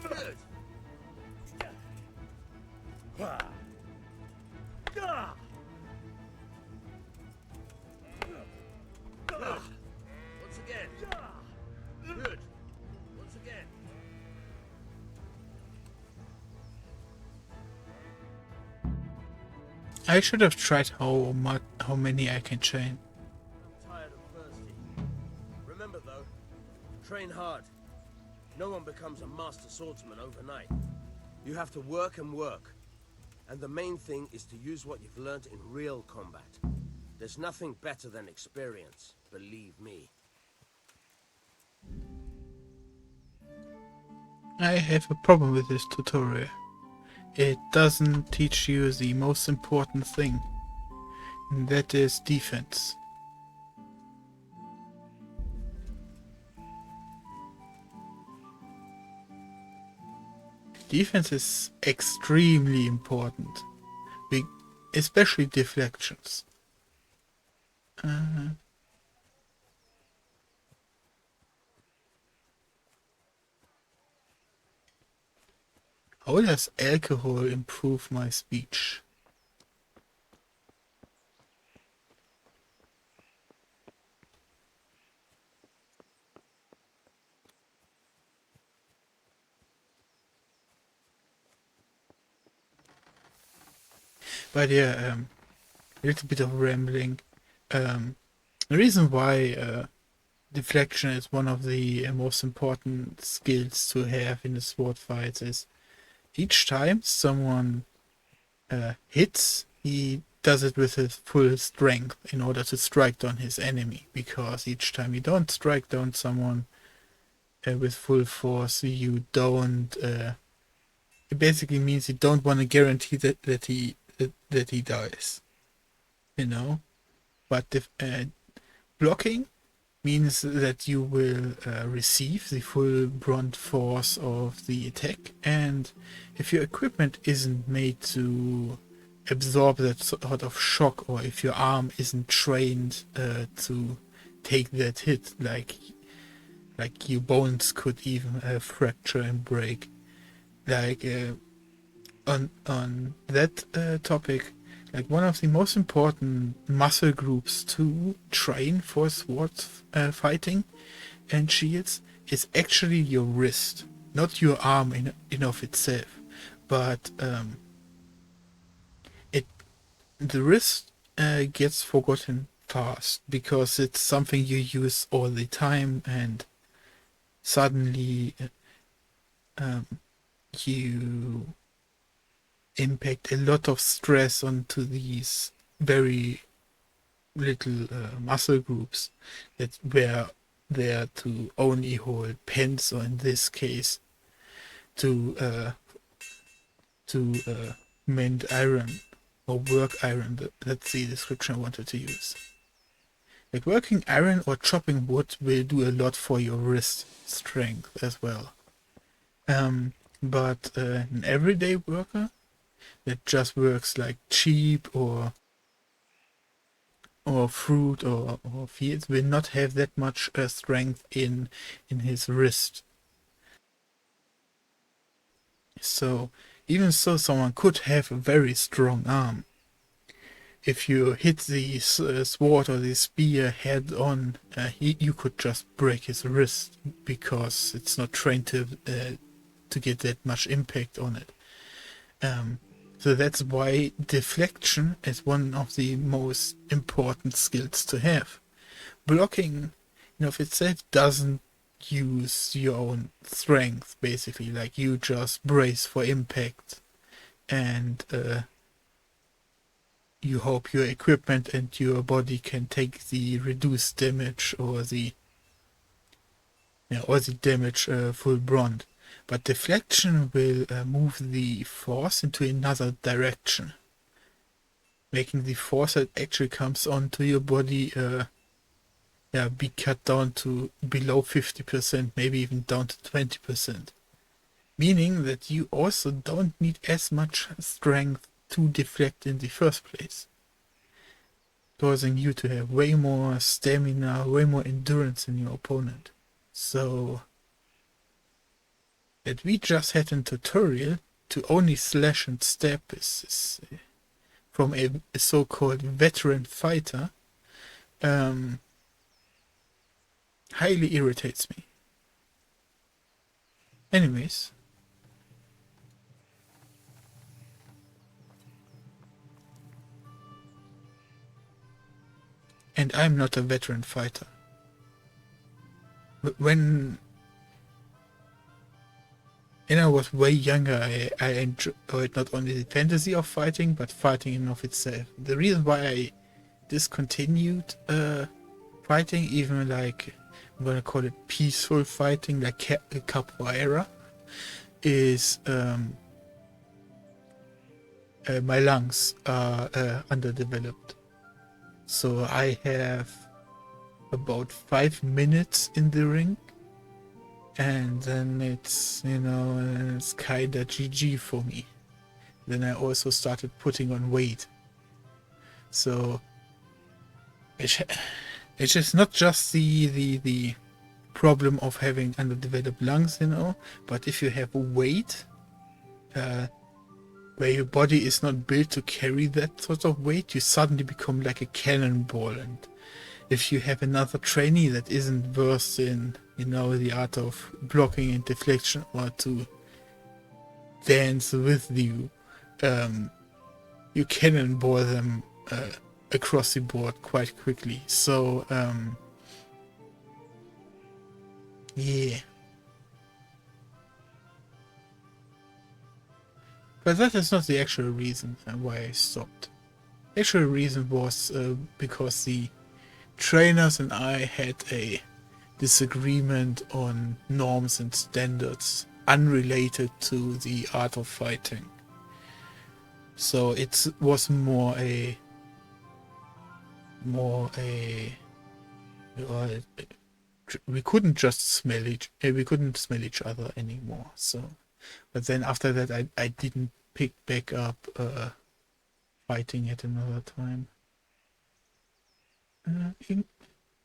Good. Once again. Good. Once again. I should have tried how many I can chain. I'm tired and thirsty. Remember though, train hard. No one becomes a master swordsman overnight. You have to work and work. And the main thing is to use what you've learned in real combat. There's nothing better than experience, believe me. I have a problem with this tutorial. It doesn't teach you the most important thing, and that is defense. Defense is extremely important, especially deflections. How does alcohol improve my speech? But yeah, a little bit of rambling. The reason why deflection is one of the most important skills to have in a sword fight is each time someone hits, he does it with his full strength in order to strike down his enemy, because each time you don't strike down someone with full force, you don't it basically means you don't want to guarantee that he dies, you know. But if blocking means that you will receive the full brunt force of the attack, and if your equipment isn't made to absorb that sort of shock, or if your arm isn't trained to take that hit, like your bones could even fracture and break. Like on that topic, like one of the most important muscle groups to train for sword fighting and shields is actually your wrist, not your arm in of itself, but the wrist gets forgotten fast because it's something you use all the time, and suddenly you impact a lot of stress onto these very little muscle groups that were there to only hold pens, or in this case to mend iron or work iron. That's the description I wanted to use. Like working iron or chopping wood will do a lot for your wrist strength as well. But an everyday worker that just works like sheep or fruit or fields will not have that much strength in his wrist. So even so, someone could have a very strong arm. If you hit the sword or the spear head on, you could just break his wrist because it's not trained to get that much impact on it. So that's why deflection is one of the most important skills to have. Blocking, of itself doesn't use your own strength, basically. Like, you just brace for impact, and you hope your equipment and your body can take the reduced damage or the damage full brunt. But deflection will move the force into another direction, making the force that actually comes onto your body be cut down to below 50%, maybe even down to 20%. Meaning that you also don't need as much strength to deflect in the first place, causing you to have way more stamina, way more endurance in your opponent. So that we just had a tutorial to only slash and stab is from a so-called veteran fighter highly irritates me. Anyways, and I'm not a veteran fighter. But when I was way younger, I enjoyed not only the fantasy of fighting, but fighting in of itself. The reason why I discontinued fighting, even like, I'm gonna call it peaceful fighting, like capoeira, is my lungs are underdeveloped. So I have about 5 minutes in the ring, and then it's, it's kinda GG for me. Then I also started putting on weight. So it's just not just the problem of having underdeveloped lungs, but if you have weight where your body is not built to carry that sort of weight, you suddenly become like a cannonball. And if you have another trainee that isn't versed in, the art of blocking and deflection, or to dance with you, you cannonball them across the board quite quickly. So, yeah. But that is not the actual reason why I stopped. The actual reason was because the trainers and I had a disagreement on norms and standards unrelated to the art of fighting. So it was more a we couldn't smell each other anymore. So, but then after that, I didn't pick back up fighting at another time.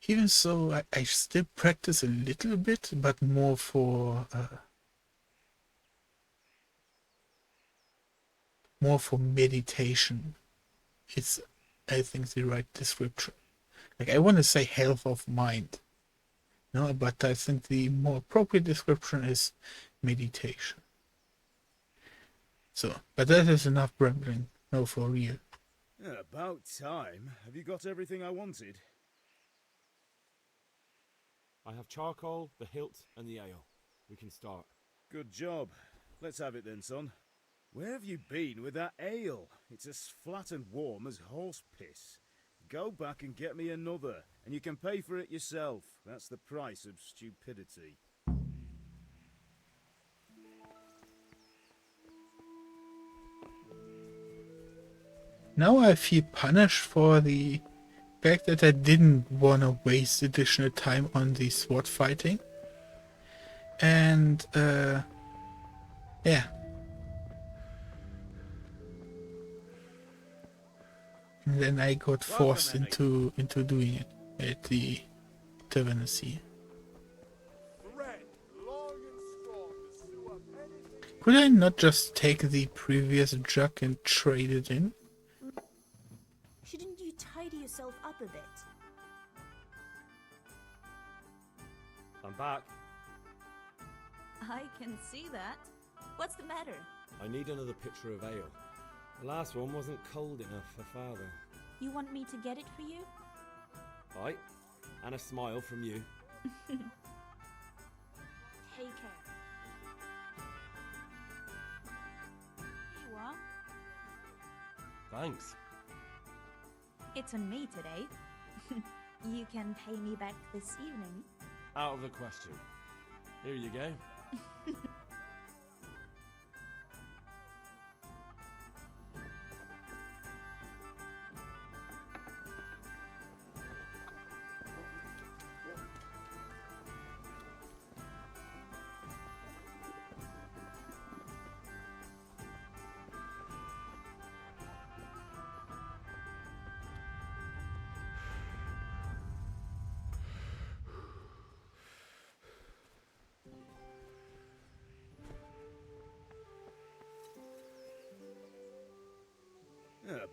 Even so, I still practice a little bit, but more for meditation. It's, I think, the right description. Like, I want to say health of mind. No, but I think the more appropriate description is meditation. So, but that is enough rambling. No, for real. Yeah, about time. Have you got everything I wanted? I have charcoal, the hilt, and the ale. We can start. Good job. Let's have it then, son. Where have you been with that ale? It's as flat and warm as horse piss. Go back and get me another, and you can pay for it yourself. That's the price of stupidity. Now I feel punished for the fact that I didn't want to waste additional time on the sword fighting. And, yeah. And then I got forced into doing it at the Tavernessy. Could I not just take the previous jug and trade it in? Shouldn't you tidy yourself up a bit? I'm back. I can see that. What's the matter? I need another pitcher of ale. The last one wasn't cold enough for Father. You want me to get it for you? Right. And a smile from you. Take care. Here you are. Thanks. It's on me today. You can pay me back this evening. Out of the question. Here you go.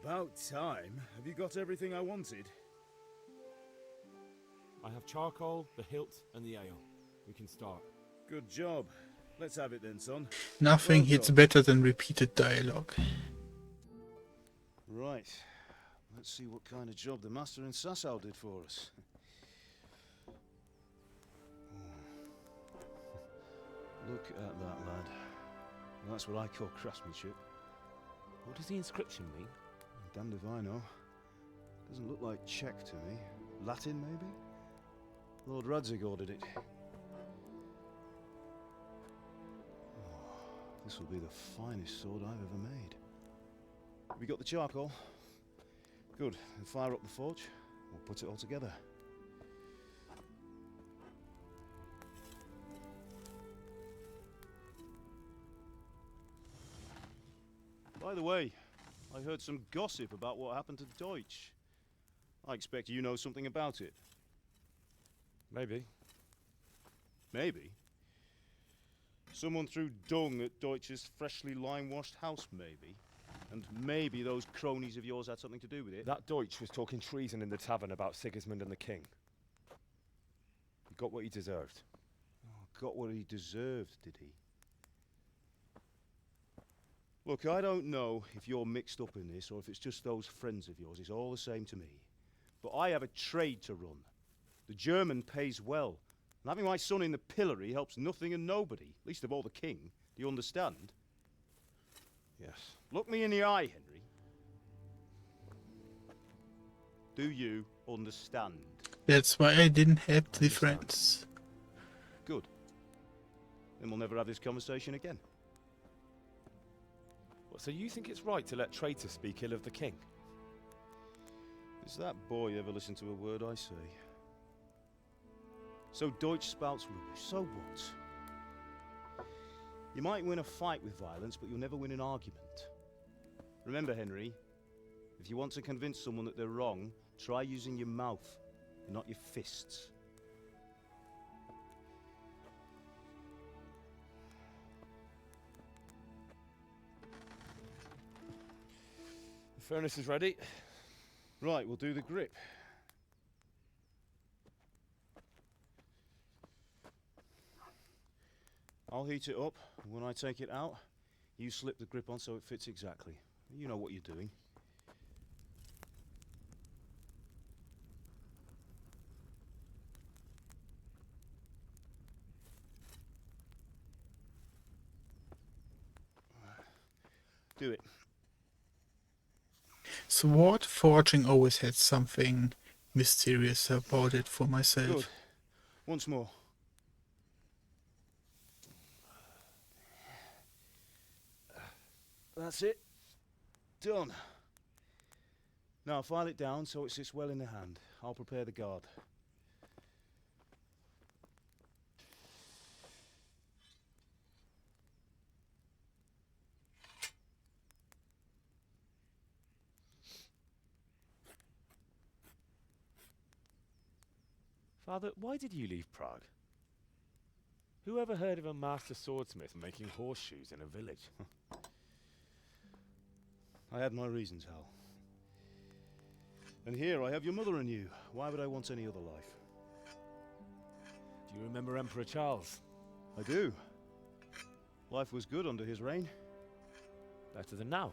About time. Have you got everything I wanted? I have charcoal, the hilt, and the ale. We can start. Good job. Let's have it then, son. Nothing hits better than repeated dialogue. Right. Let's see what kind of job the master in Sasau did for us. Look at that, lad. That's what I call craftsmanship. What does the inscription mean? Damned if I know. Doesn't look like Czech to me. Latin, maybe? Lord Radzig ordered it. Oh, this will be the finest sword I've ever made. Have you got the charcoal? Good. Then fire up the forge. We'll put it all together. By the way, I heard some gossip about what happened to Deutsch. I expect you know something about it. Maybe. Maybe? Someone threw dung at Deutsch's freshly lime-washed house, maybe. And maybe those cronies of yours had something to do with it. That Deutsch was talking treason in the tavern about Sigismund and the king. He got what he deserved. Oh, got what he deserved, did he? Look, I don't know if you're mixed up in this or if it's just those friends of yours. It's all the same to me. But I have a trade to run. The German pays well. And having my son in the pillory helps nothing and nobody, least of all the king. Do you understand? Yes. Look me in the eye, Henry. Do you understand? That's why I didn't have the friends. Good. Then we'll never have this conversation again. What, so you think it's right to let traitors speak ill of the king? Does that boy ever listen to a word I say? So Deutsch spouts rubbish, so what? You might win a fight with violence, but you'll never win an argument. Remember, Henry, if you want to convince someone that they're wrong, try using your mouth, and not your fists. The furnace is ready. Right, we'll do the grip. I'll heat it up, and when I take it out, you slip the grip on so it fits exactly. You know what you're doing. Do it. Sword forging always had something mysterious about it for myself. Good. Once more. That's it. Done. Now file it down so it sits well in the hand. I'll prepare the guard. Father, why did you leave Prague? Who ever heard of a master swordsmith making horseshoes in a village? I had my reasons, Hal. And here I have your mother and you. Why would I want any other life? Do you remember Emperor Charles? I do. Life was good under his reign. Better than now.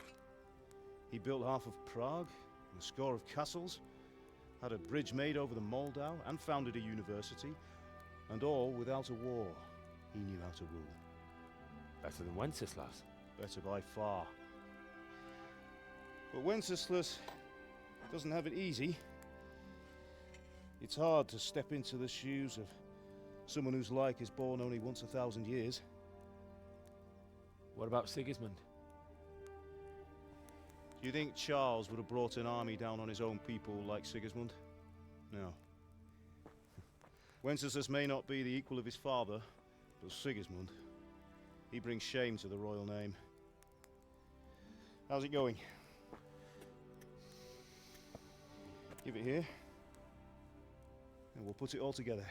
He built half of Prague, and a score of castles, had a bridge made over the Moldau, and founded a university, and all without a war. He knew how to rule. Better than Wenceslas. Better by far. But Wenceslas doesn't have it easy. It's hard to step into the shoes of someone whose like is born only once 1,000 years. What about Sigismund? Do you think Charles would have brought an army down on his own people like Sigismund? No. Wenceslas may not be the equal of his father, but Sigismund, he brings shame to the royal name. How's it going? Give it here, and we'll put it all together.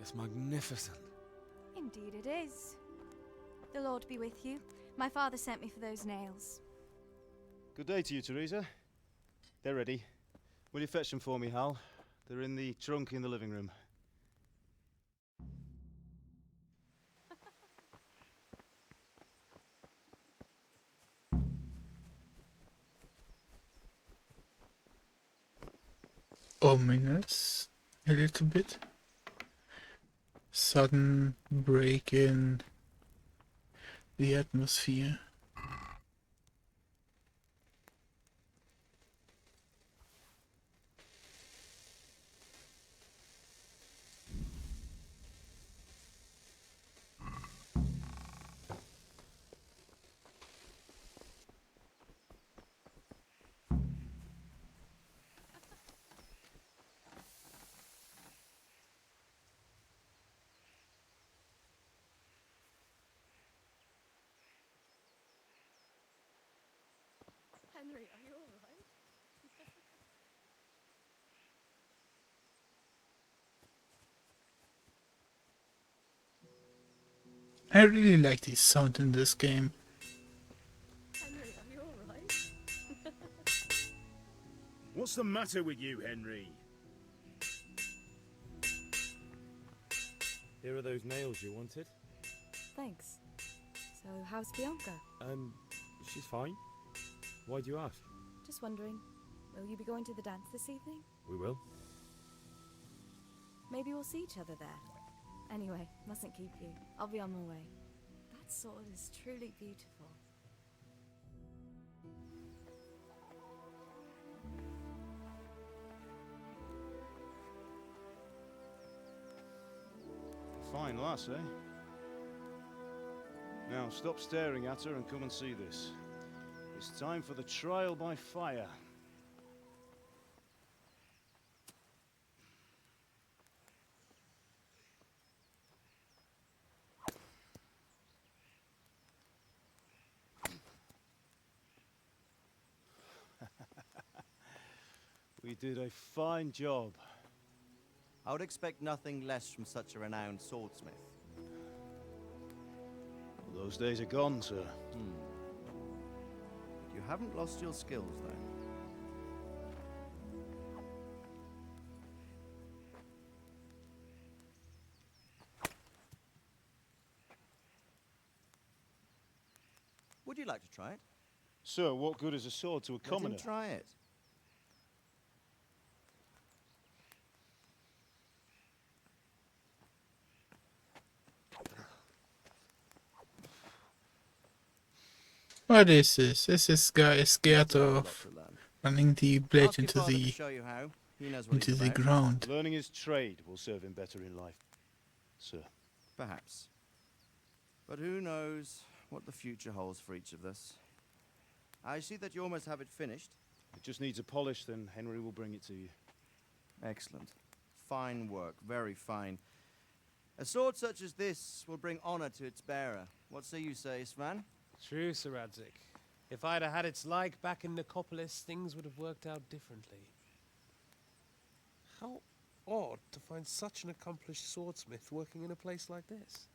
It's magnificent. Indeed it is. The Lord be with you. My father sent me for those nails. Good day to you, Teresa. They're ready. Will you fetch them for me, Hal? They're in the trunk in the living room. Ominous, a little bit. Sudden break in the atmosphere. I really like the sound in this game. Henry, are you alright? What's the matter with you, Henry? Here are those nails you wanted. Thanks. So, how's Bianca? She's fine. Why do you ask? Just wondering, will you be going to the dance this evening? We will. Maybe we'll see each other there. Anyway, mustn't keep you. I'll be on my way. That sword is truly beautiful. Fine lass, eh? Now stop staring at her and come and see this. It's time for the trial by fire. We did a fine job. I would expect nothing less from such a renowned swordsmith. Well, those days are gone, sir. You haven't lost your skills, though. Would you like to try it? Sir, what good is a sword to a commoner? Let him try it. What is this? This guy is scared of running the blade into the ground. Learning his trade will serve him better in life, sir. Perhaps. But who knows what the future holds for each of us. I see that you almost have it finished. It just needs a polish, then Henry will bring it to you. Excellent. Fine work, very fine. A sword such as this will bring honor to its bearer. What say you, Svan? True, Sir Radzig. If I'd have had its like back in Nicopolis, things would have worked out differently. How odd to find such an accomplished swordsmith working in a place like this.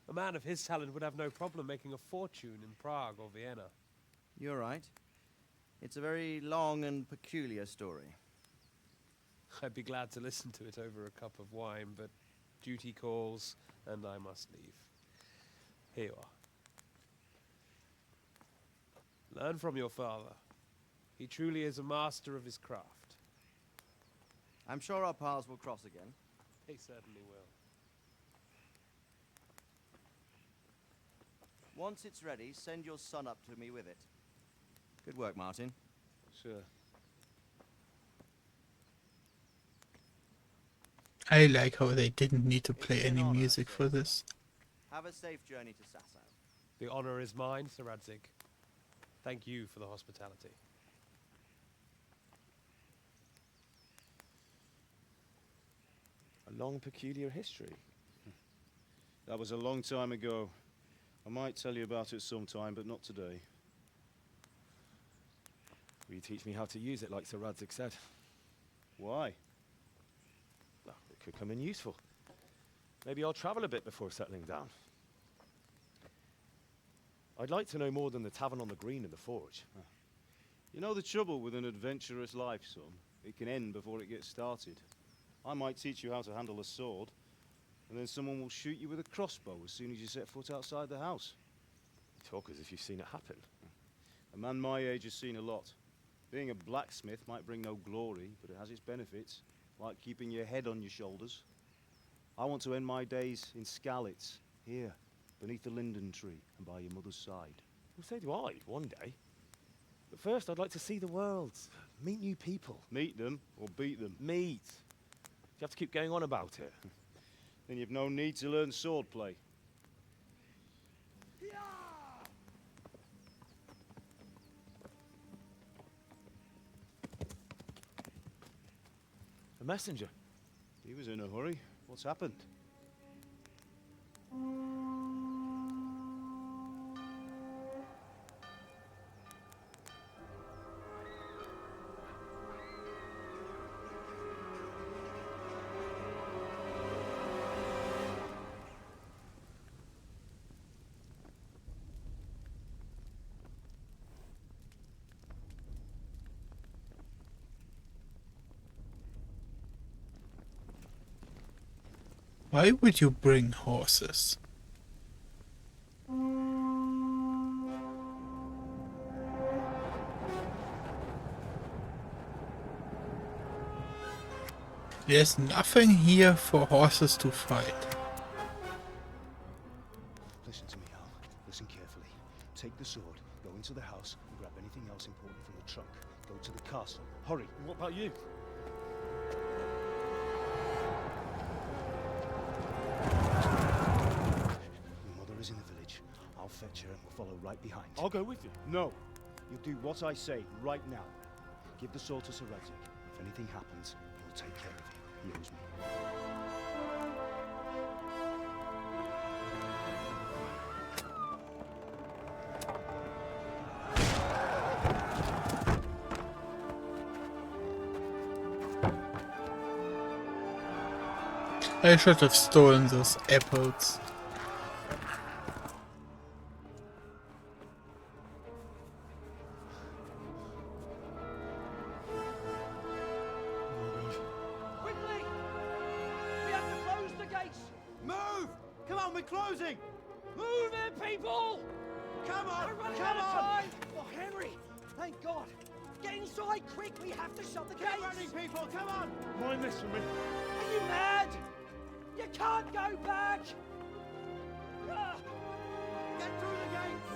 A man of his talent would have no problem making a fortune in Prague or Vienna. You're right. It's a very long and peculiar story. I'd be glad to listen to it over a cup of wine, but duty calls, and I must leave. Here you are. Learn from your father. He truly is a master of his craft. I'm sure our paths will cross again. They certainly will. Once it's ready, send your son up to me with it. Good work, Martin. Sure. I like how they didn't need to play any music for this. Have a safe journey to Sasau. The honor is mine, Sir Radzig. Thank you for the hospitality. A long, peculiar history. That was a long time ago. I might tell you about it sometime, but not today. Will you teach me how to use it like Sir Radzig said? Why? Well, it could come in useful. Maybe I'll travel a bit before settling down. I'd like to know more than the tavern on the green and the forge. You know the trouble with an adventurous life, son? It can end before it gets started. I might teach you how to handle a sword, and then someone will shoot you with a crossbow as soon as you set foot outside the house. You talk as if you've seen it happen. A man my age has seen a lot. Being a blacksmith might bring no glory, but it has its benefits, like keeping your head on your shoulders. I want to end my days in Skalitz, here, beneath the linden tree and by your mother's side. Well, so do I, one day. But first, I'd like to see the world, meet new people. Meet them or beat them? Meet. Do you have to keep going on about it? Then you've no need to learn swordplay. A messenger. He was in a hurry. What's happened? Why would you bring horses? There's nothing here for horses to fight. Listen to me, Hal. Listen carefully. Take the sword, go into the house, and grab anything else important from the trunk. Go to the castle. Hurry. And what about you? Your mother is in the village. I'll fetch her and we'll follow right behind. I'll go with you. No. You'll do what I say right now. Give the sword to Sir Radzig. If anything happens, he'll take care of you. He owes me. I should have stolen those apples. Quickly! We have to close the gates! Move! Come on, we're closing! Move it, people! Come on! We're running out of time! Oh, Henry! Thank God! Get inside, quick! We have to shut the gates! Get running, people! Come on! Mind this for me. Are you mad? You can't go back! Ah! Get through the gates!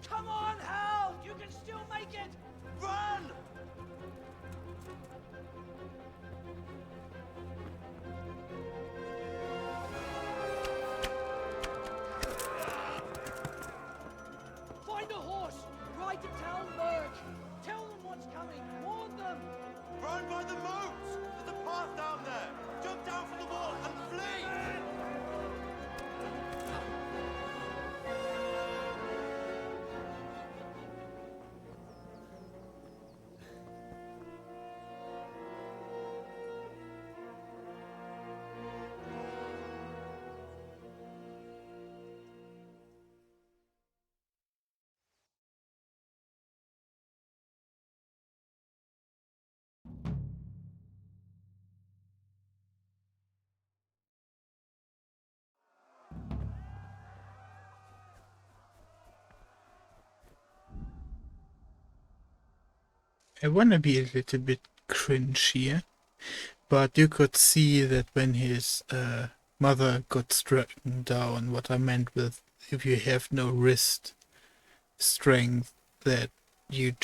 Come on, Hal! You can still make it! Run! Find a horse! Ride to Talmberg! Tell them what's coming! Warn them! Run by the moats! There's a path down there! Jump down from the wall and flee! I wanna be a little bit cringe here, but you could see that when his mother got struck down, what I meant with if you have no wrist strength, that you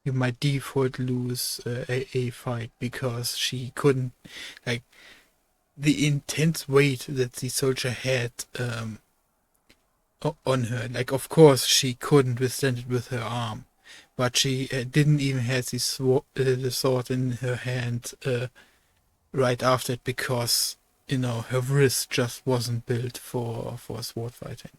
might default lose a fight because she couldn't, like, the intense weight that the soldier had on her, like, of course she couldn't withstand it with her arm, but she didn't even have the sword in her hand right after it because, you know, her wrist just wasn't built for sword fighting.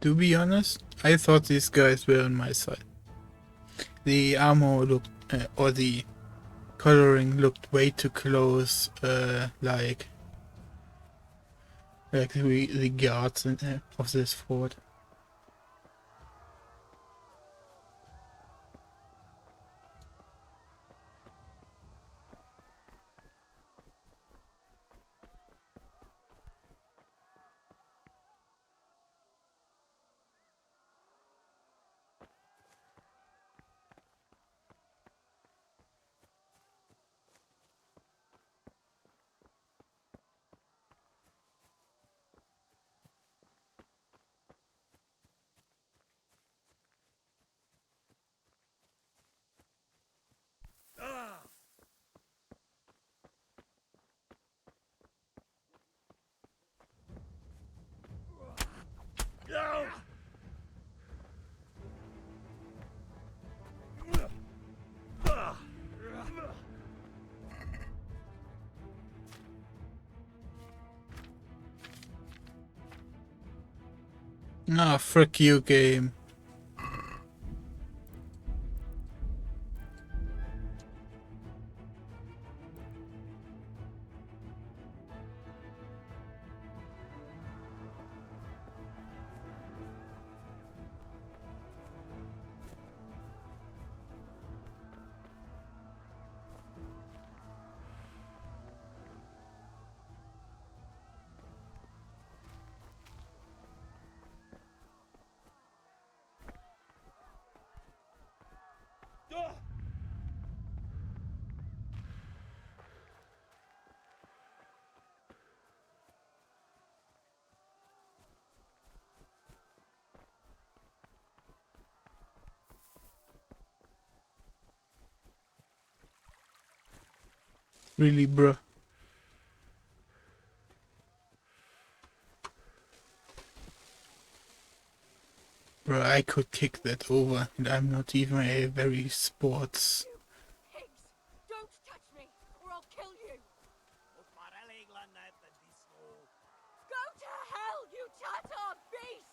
To be honest, I thought these guys were on my side. The armor looked, or the coloring looked way too close, like the guards of this fort. Ah, frick you, game. Really, bruh. Bruh, I could kick that over, and I'm not even a very sports. Pigs! Don't touch me, or I'll kill you! Go to hell, you Tatar beast!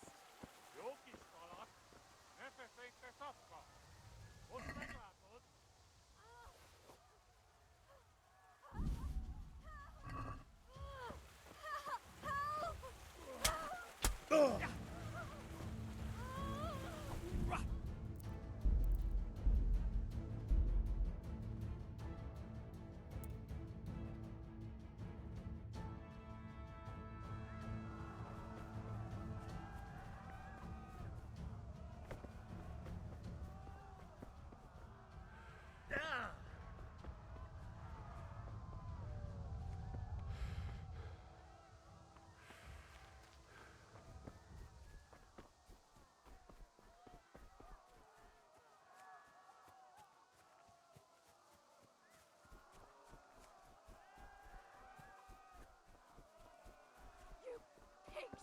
Pigs!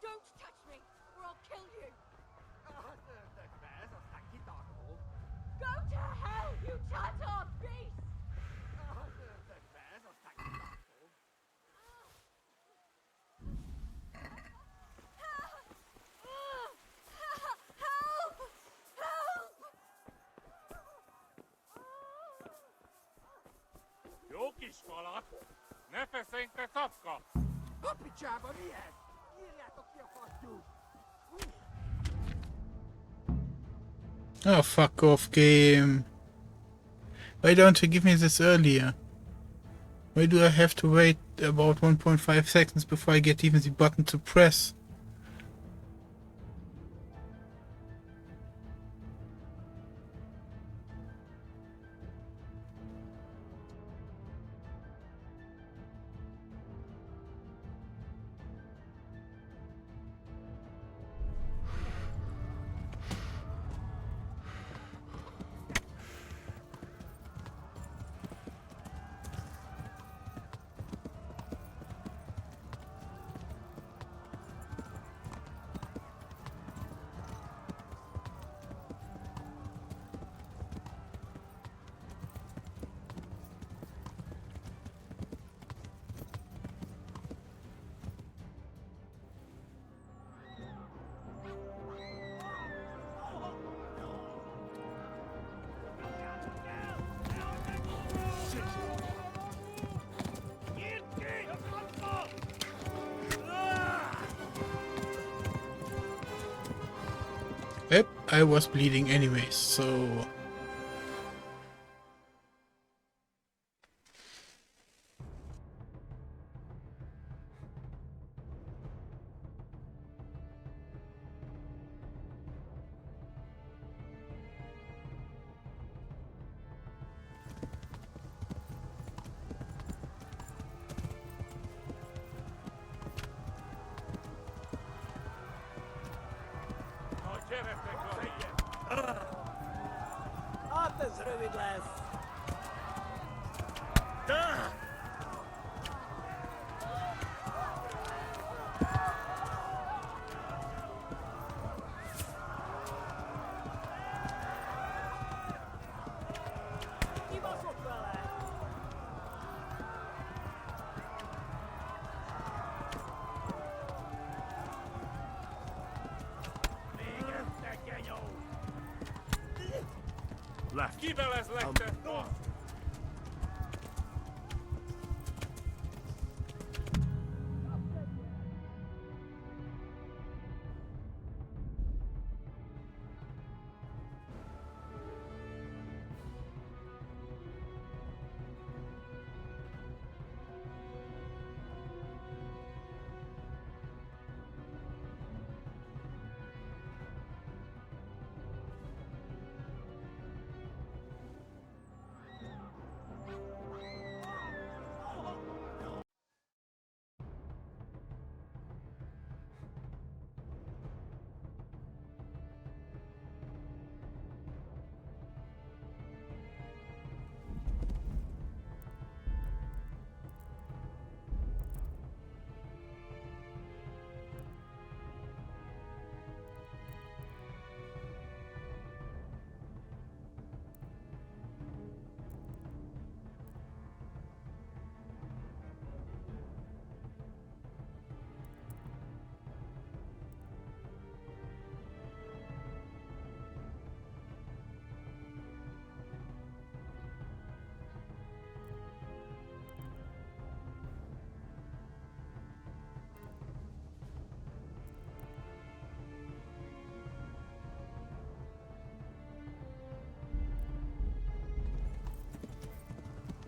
Don't touch me, or I'll kill you! Go to hell, you Tatar beast! Help! Help! Jókiskalat! Ne feszénj, te szapka! A picsába mi ez? Írjátok ki a fattyút! Oh, fuck off, game. Why don't you give me this earlier? Why do I have to wait about 1.5 seconds before I get even the button to press? I was bleeding anyways, so... Arthur's Rubiglas. Left. Kiveles lehte.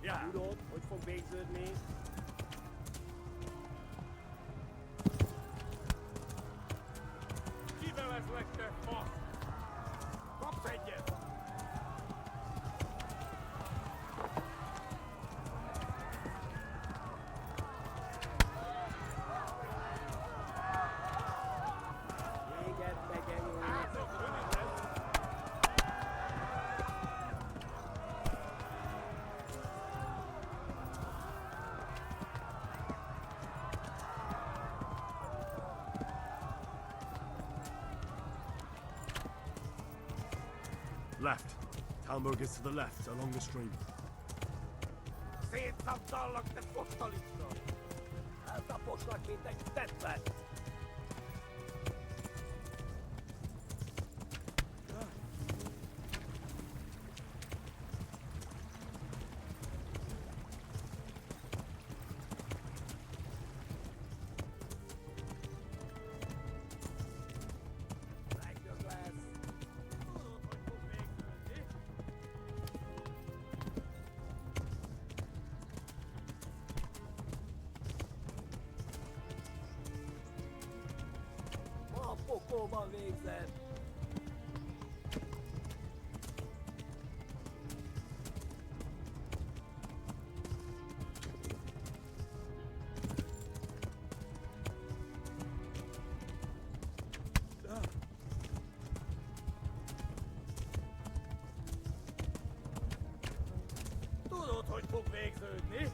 Ja. Rudolf, ooit van bezig mee? Kiveles lehte. Fasz. Kapsz egyet! Left. Talmberg is to the left, along the stream. Szétszabdallak, te fosztalitszol! Eltaposlak, mint egy tetszett! Pokóban végzett! Tudod, hogy fog végződni?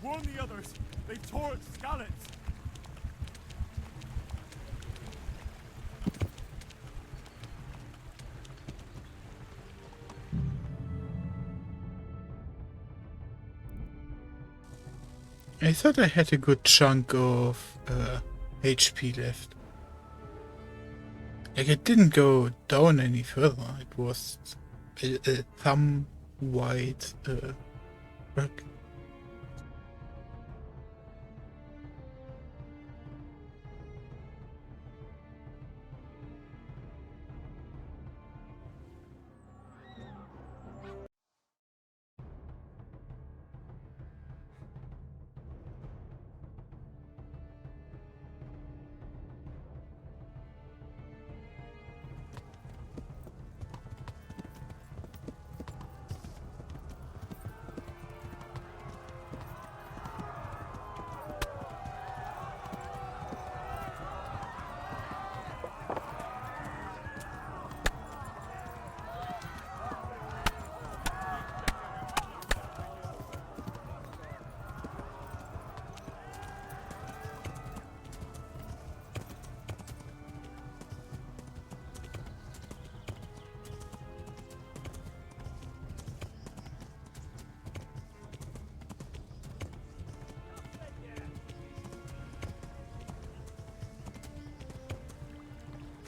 Warn the others! They tore its scallops! I thought I had a good chunk of HP left. Like, it didn't go down any further. It was a thumb wide work.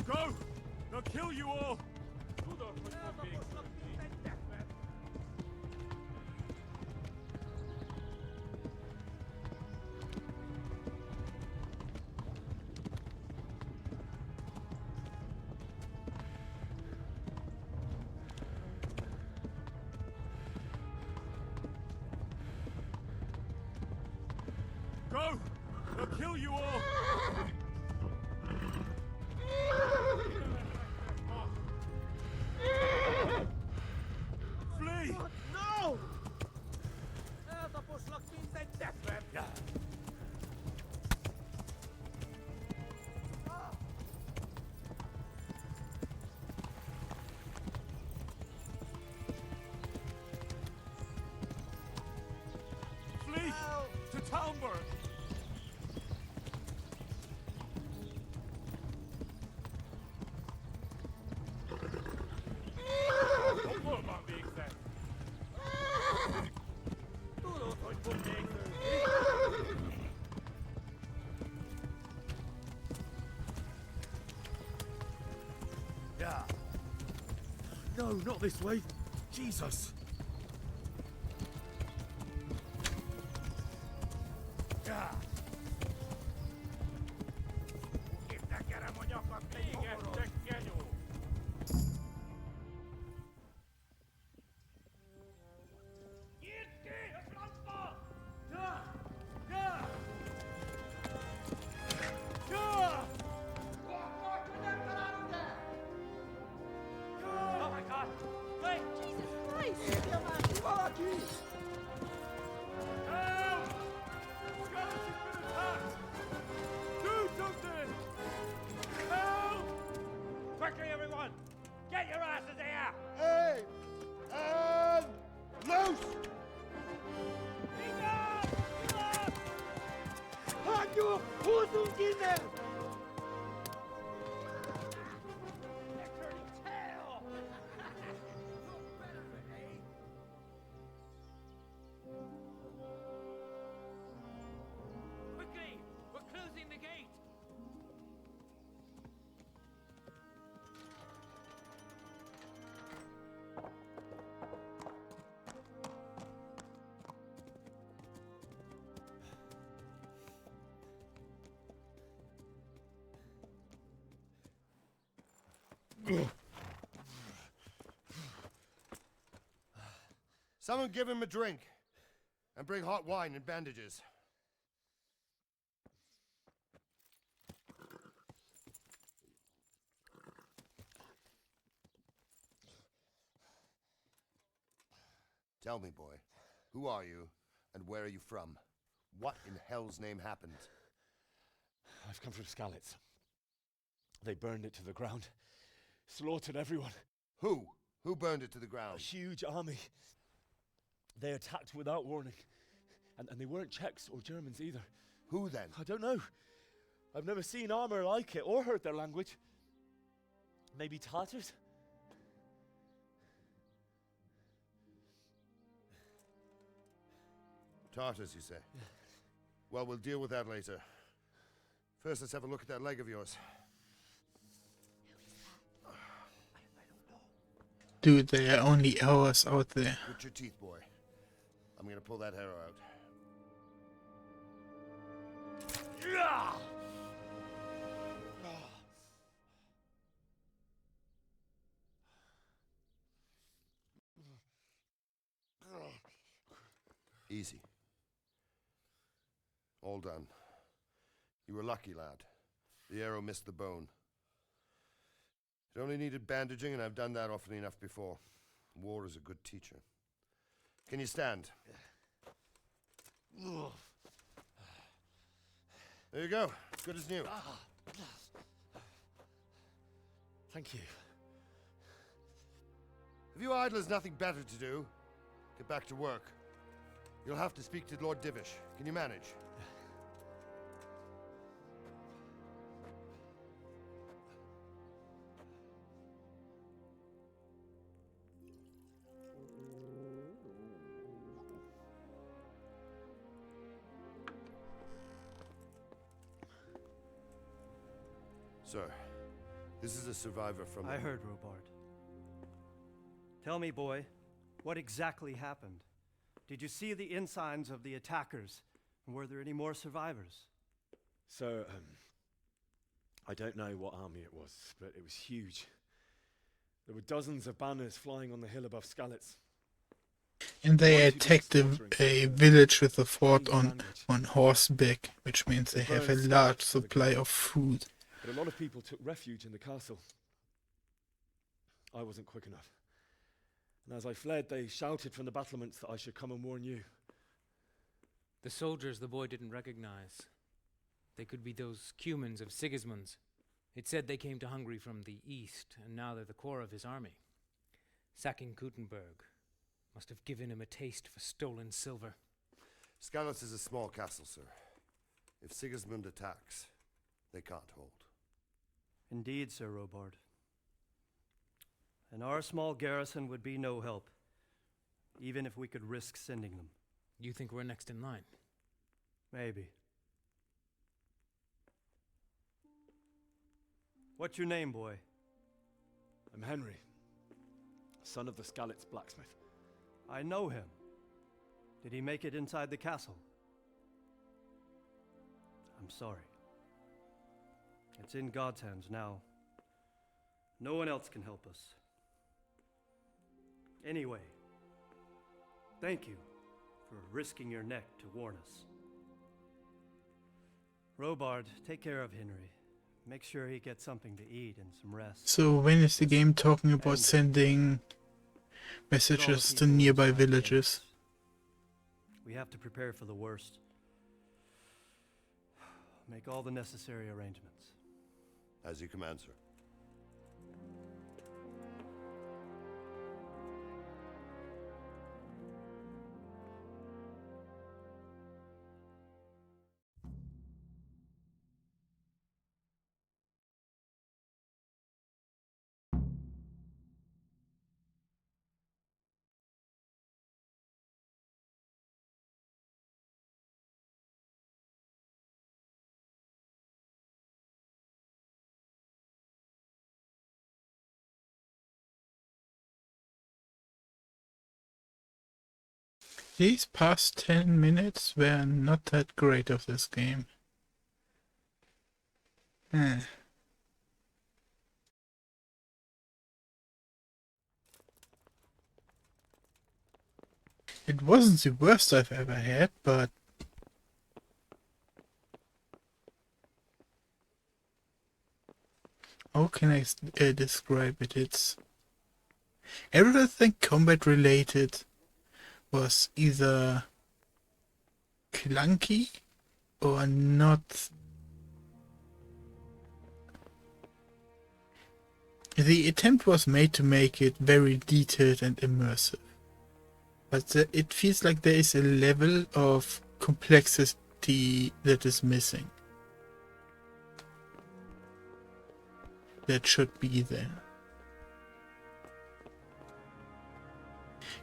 Go! They'll kill you all! Go! They'll kill you all! Flee! No! Flee! To Talmberg! Yeah. No, not this way. Jesus. Yeah. Oh my God! Wait! Jesus Christ! Help! Scarlet has been attacked! Do something! Help! Quickly, everyone! Get your asses here! Hey! And loose! Hanyo! Hosungine! Quickly! We're closing the gate! Someone give him a drink. And bring hot wine and bandages. Tell me, boy, who are you, and where are you from? What in hell's name happened? I've come from Skalitz. They burned it to the ground. Slaughtered everyone. Who? Who burned it to the ground? A huge army. They attacked without warning. And they weren't Czechs or Germans either. Who then? I don't know. I've never seen armor like it or heard their language. Maybe Tatars? Tartars, you say? Well, we'll deal with that later. First, let's have a look at that leg of yours. Dude, there are only hours out there. Grit your teeth, boy. I'm gonna pull that arrow out. Easy. All done. You were lucky, lad. The arrow missed the bone. It only needed bandaging, and I've done that often enough before. War is a good teacher. Can you stand? There you go. Good as new. Thank you. If you idlers nothing better to do, get back to work. You'll have to speak to Lord Divish. Can you manage? Sir, this is a survivor from... I heard, Robard. Tell me, boy, what exactly happened? Did you see the ensigns of the attackers? And were there any more survivors? So, I don't know what army it was, but it was huge. There were dozens of banners flying on the hill above Skalitz. And they attacked a village with a fort on horseback, which means they have a large supply of food. But a lot of people took refuge in the castle. I wasn't quick enough. And as I fled, they shouted from the battlements that I should come and warn you. The soldiers the boy didn't recognize. They could be those Cumans of Sigismund's. It said they came to Hungary from the east, and now they're the core of his army. Sacking Gutenberg must have given him a taste for stolen silver. Skalitz is a small castle, sir. If Sigismund attacks, they can't hold. Indeed, Sir Robard. And our small garrison would be no help, even if we could risk sending them. You think we're next in line? Maybe. What's your name, boy? I'm Henry, son of the Skalitz blacksmith. I know him. Did he make it inside the castle? I'm sorry. It's in God's hands now. No one else can help us. Anyway, thank you for risking your neck to warn us. Robard, take care of Henry. Make sure he gets something to eat and some rest. So when is the game talking about sending messages to nearby villages? We have to prepare for the worst. Make all the necessary arrangements. As you command, sir. These past 10 minutes were not that great of this game. It wasn't the worst I've ever had, but how can I describe it? It's everything combat related was either clunky or not. The attempt was made to make it very detailed and immersive, but it feels like there is a level of complexity that is missing. That should be there.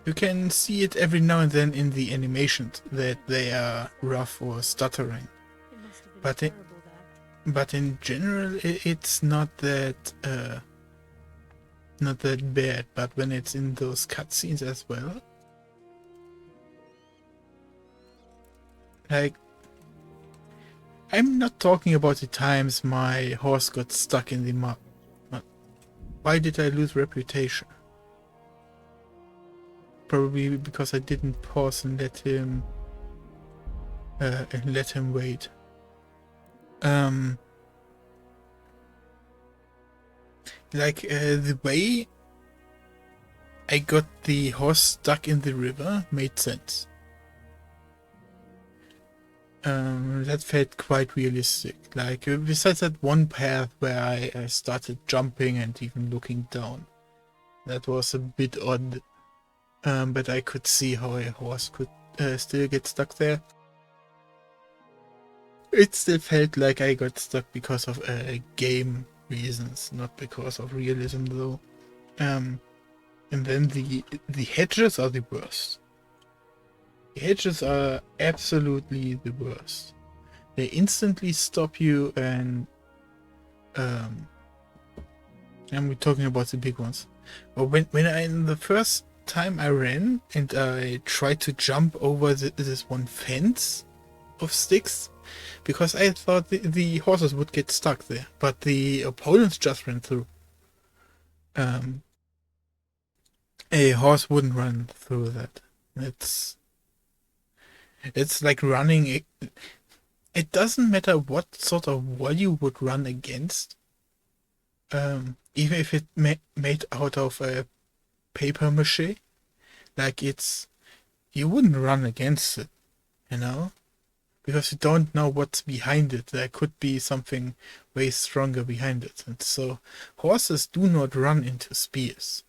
You can see it every now and then in the animations that they are rough or stuttering. But in general, it's not that bad. But when it's in those cutscenes as well, like, I'm not talking about the times my horse got stuck in the mud. Why did I lose reputation? Probably because I didn't pause and let him wait. The way I got the horse stuck in the river made sense. That felt quite realistic. Like, besides that one path where I started jumping and even looking down. That was a bit odd. But I could see how a horse could still get stuck there. It still felt like I got stuck because of game reasons, not because of realism though. And then the hedges are the worst. The hedges are absolutely the worst. They instantly stop you, and we're talking about the big ones. But when the first time I ran and I tried to jump over this one fence of sticks, because I thought the horses would get stuck there, but the opponents just ran through. A horse wouldn't run through that. It's like running. It doesn't matter what sort of wall you would run against, even if it made out of paper mache, like you wouldn't run against it, you know, because you don't know what's behind it. There could be something way stronger behind it, and so horses do not run into spears.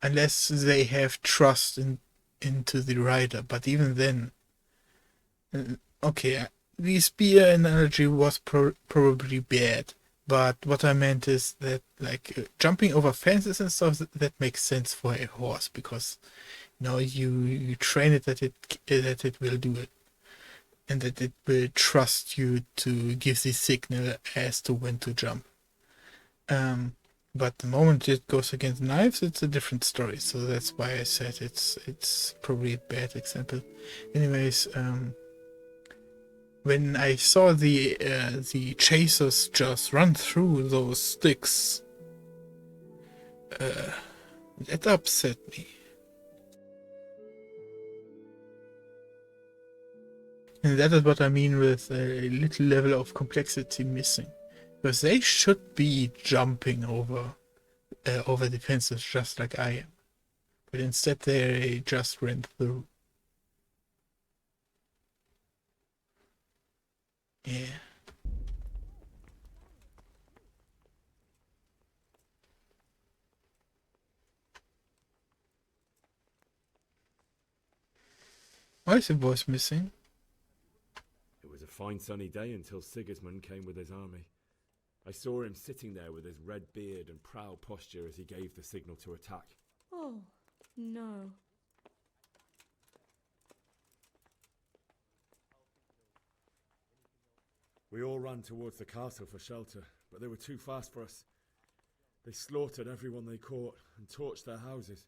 Unless they have trust into the rider, but even then, okay, the spear analogy was probably bad, but what I meant is that, like, jumping over fences and stuff, that makes sense for a horse, because you train it that it will do it, and that it will trust you to give the signal as to when to jump. But the moment it goes against knives, it's a different story. So that's why I said it's probably a bad example. Anyways, when I saw the chasers just run through those sticks, that upset me. And that is what I mean with a little level of complexity missing. Because they should be jumping over the fences just like I am. But instead they just ran through. Yeah. Why is the voice missing? It was a fine sunny day until Sigismund came with his army. I saw him sitting there with his red beard and proud posture as he gave the signal to attack. Oh, no. We all ran towards the castle for shelter, but they were too fast for us. They slaughtered everyone they caught and torched their houses.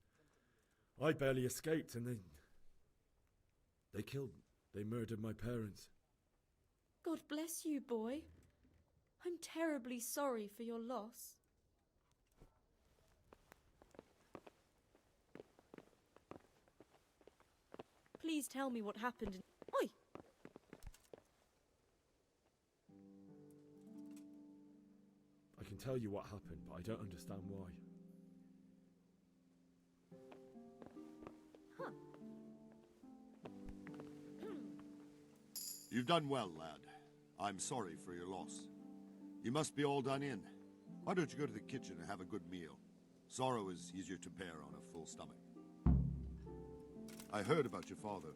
I barely escaped, and they murdered my parents. God bless you, boy. I'm terribly sorry for your loss. Please tell me what happened. Oi! I can tell you what happened, but I don't understand why. Huh. You've done well, lad. I'm sorry for your loss. You must be all done in. Why don't you go to the kitchen and have a good meal? Sorrow is easier to bear on a full stomach. I heard about your father.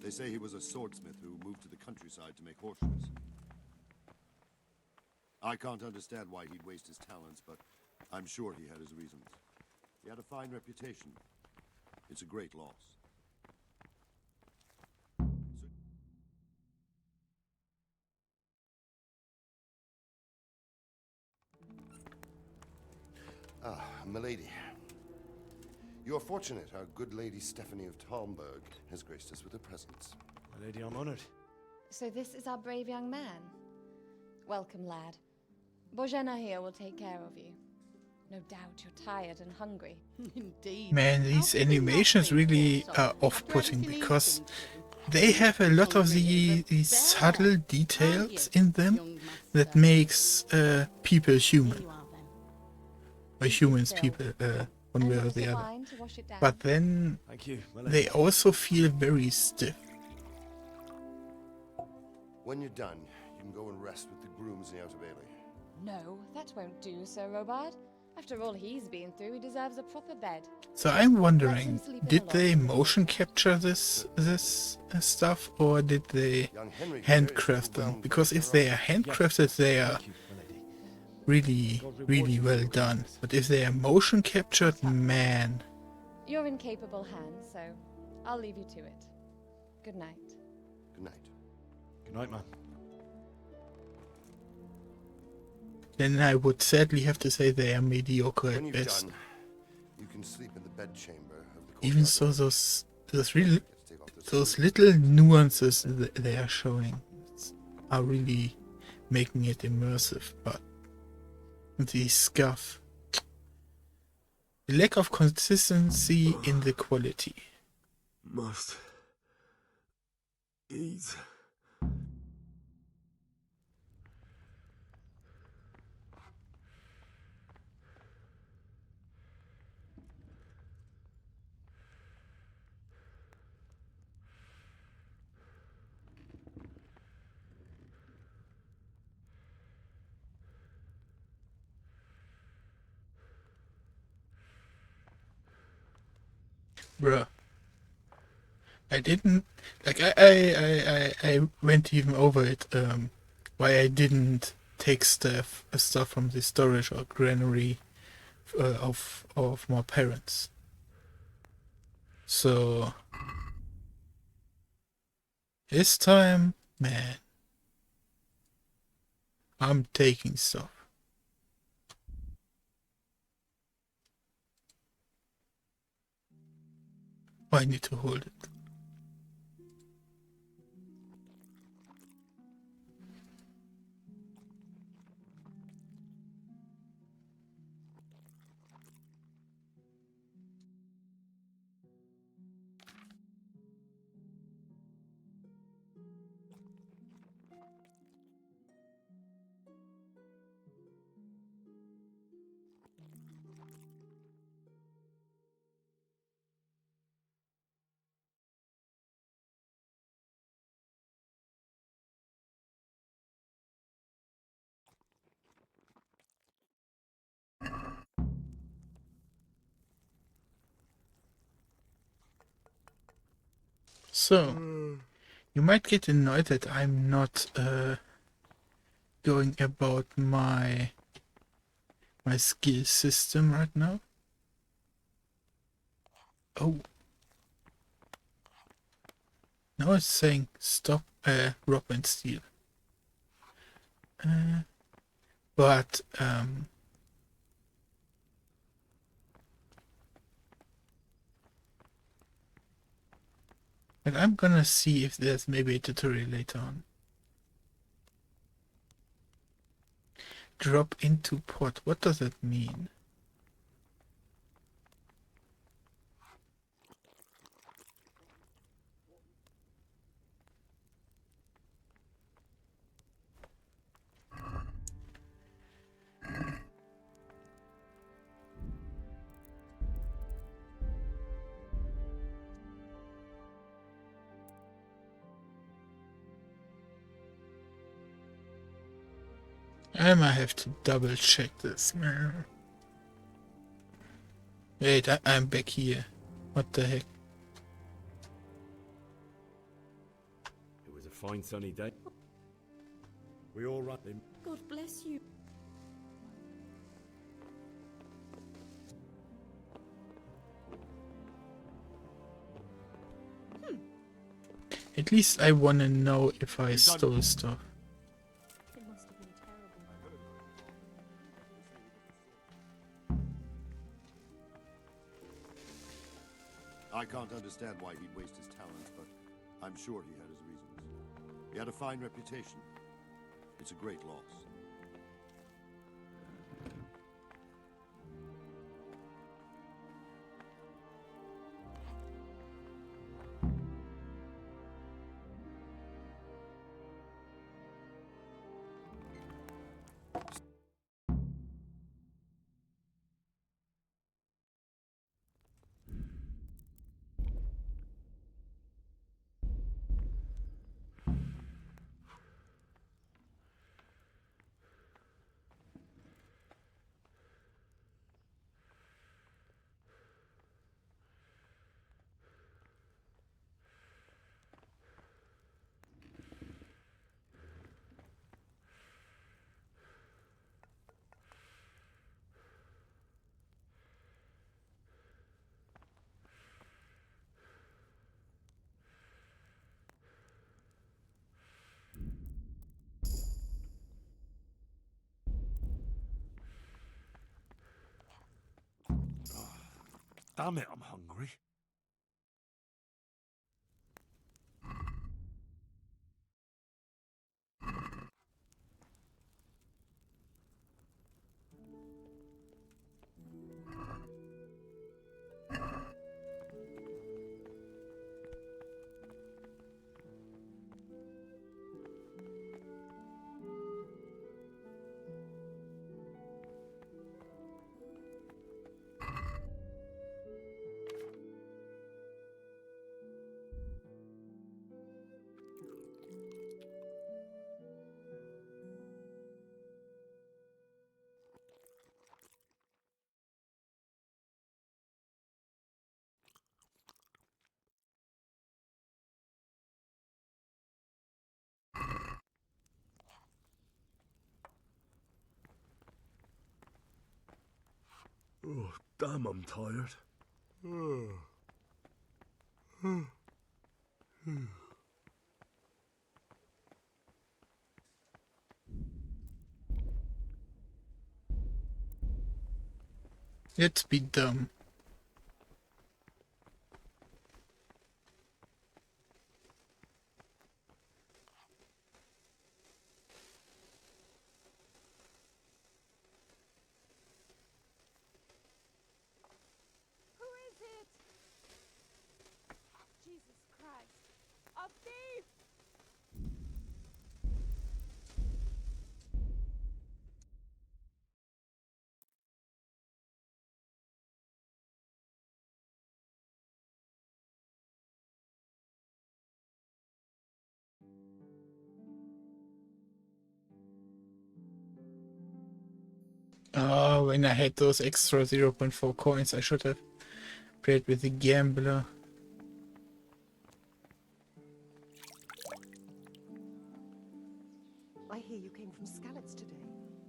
They say he was a swordsmith who moved to the countryside to make horseshoes. I can't understand why he'd waste his talents, but I'm sure he had his reasons. He had a fine reputation. It's a great loss. Ah, milady. You are fortunate our good lady Stephanie of Talmberg has graced us with her presence. My lady, I'm honored. So this is our brave young man. Welcome, lad. Bojena here will take care of you. No doubt you're tired and hungry. Indeed. Man, these animations really are off-putting because they have a lot of these subtle details in them that makes people human. Or humans people, one way or the other. But then Thank you, my they lady. also feel very stiff. When you're done, you can go and rest with the grooms in the Outer Bailey. No, that won't do, Sir Robard. After all he's been through, he deserves a proper bed. So I'm wondering, did they motion capture this stuff, or did they handcraft them? Because if they are handcrafted, they are really, really well done. But if they are motion captured, man. You're in capable hands, so I'll leave you to it. Good night. Good night. Good night, man. Then I would sadly have to say they are mediocre When at you've best. done, you can sleep in the bedchamber of the Even so, those little nuances they are showing are really making it immersive. But the scuff, the lack of consistency in the quality. Must eat. Bruh. I didn't like I went even over it why I didn't take stuff from the storage or granary of my parents. So this time, man, I'm taking stuff. I need to hold it. So, you might get annoyed that I'm not going about my skill system right now. Oh. Now it's saying stop, rob and steal. But I'm gonna see if there's maybe a tutorial later on. Drop into pot. What does that mean? I might have to double check this, man. Wait, I'm back here. What the heck? It was a fine sunny day. We all ran them. God bless you. At least I wanna know if I stole stuff. It must have been terrible. I can't understand why he'd waste his talents, but I'm sure he had his reasons. He had a fine reputation. It's a great loss. Damn it, I'm hungry. Oh, damn, I'm tired. Let's be dumb. Who is it? Jesus Christ. A thief! Oh, when I had those extra 0.4 coins, I should have played with the gambler. I hear you came from Skalitz today.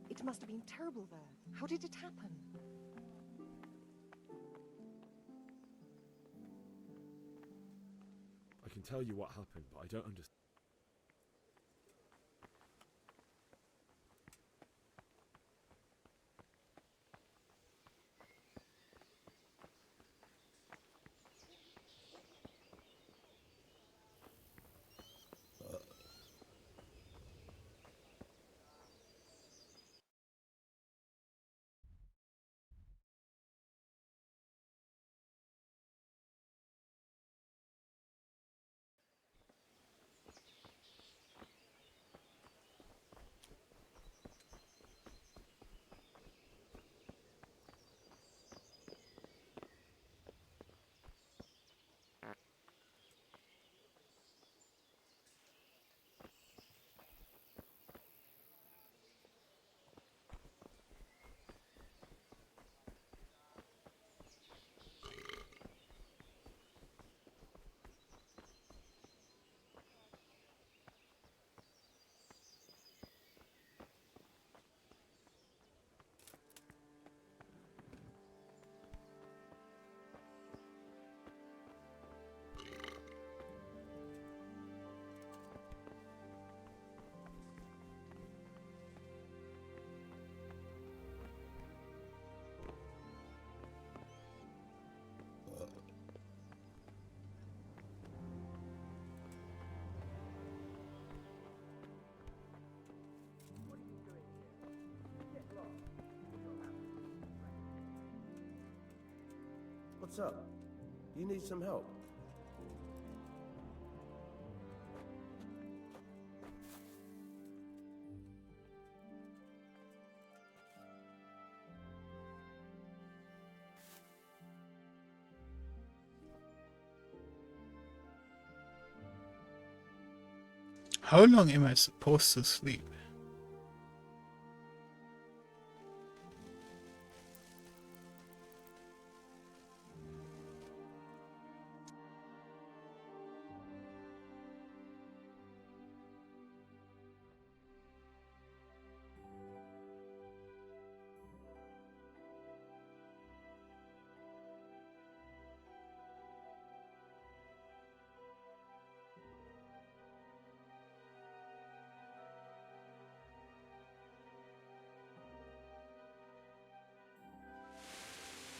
It must have been terrible there. How did it happen? I can tell you what happened, but I don't understand. What's up? You need some help? How long am I supposed to sleep?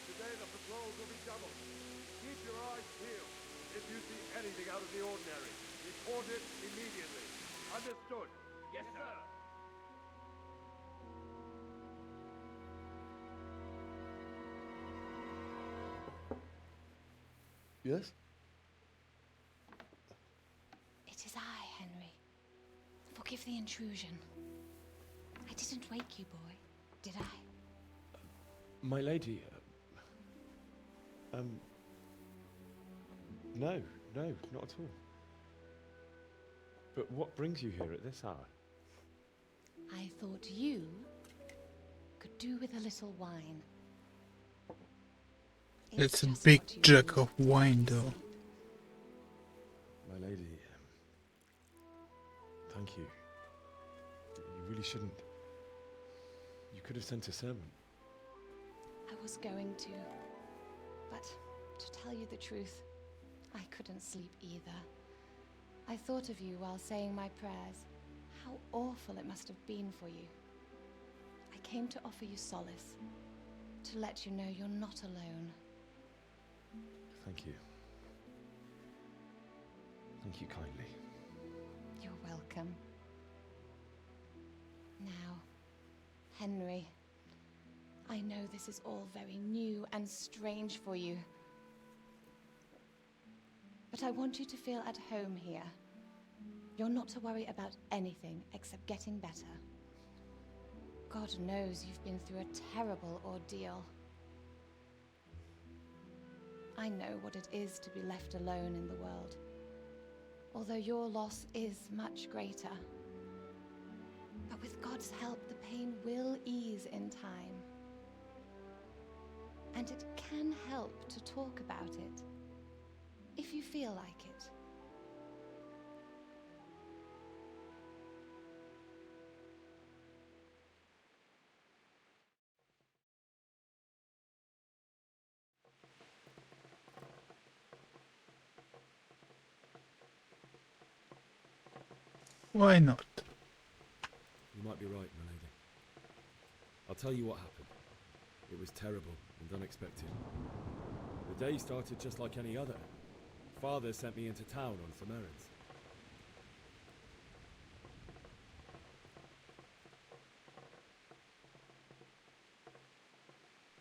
Today the patrols will be doubled. Keep your eyes peeled. If you see anything out of the ordinary, report it immediately. Understood? Yes, sir. Yes? It is I, Henry. Forgive the intrusion. I didn't wake you, boy, did I? My lady, no, not at all. But what brings you here at this hour? I thought you could do with a little wine. It's a big jug of wine, though. My lady, thank you. You really shouldn't. You could have sent a servant. I was going to, but to tell you the truth, I couldn't sleep either. I thought of you while saying my prayers. How awful it must have been for you. I came to offer you solace, to let you know you're not alone. Thank you. Thank you kindly. You're welcome. Now, Henry, I know this is all very new and strange for you. But I want you to feel at home here. You're not to worry about anything except getting better. God knows you've been through a terrible ordeal. I know what it is to be left alone in the world, although your loss is much greater. But with God's help, the pain will ease in time. And it can help to talk about it, if you feel like it. Why not? You might be right, my lady. I'll tell you what happened. It was terrible and unexpected. The day started just like any other. Father sent me into town on some errands.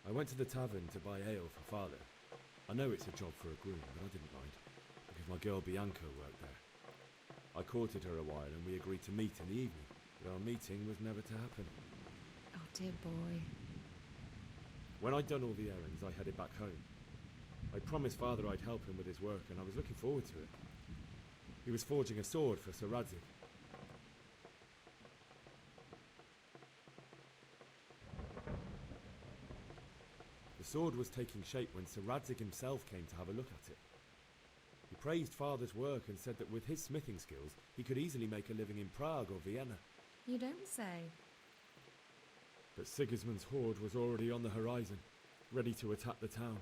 I went to the tavern to buy ale for Father. I know it's a job for a groom, but I didn't mind, because my girl Bianca worked there. I courted her a while and we agreed to meet in the evening, but our meeting was never to happen. Oh, dear boy. When I'd done all the errands, I headed back home. I promised Father I'd help him with his work, and I was looking forward to it. He was forging a sword for Sir Radzig. The sword was taking shape when Sir Radzig himself came to have a look at it. He praised Father's work and said that with his smithing skills, he could easily make a living in Prague or Vienna. You don't say. But Sigismund's horde was already on the horizon, ready to attack the town.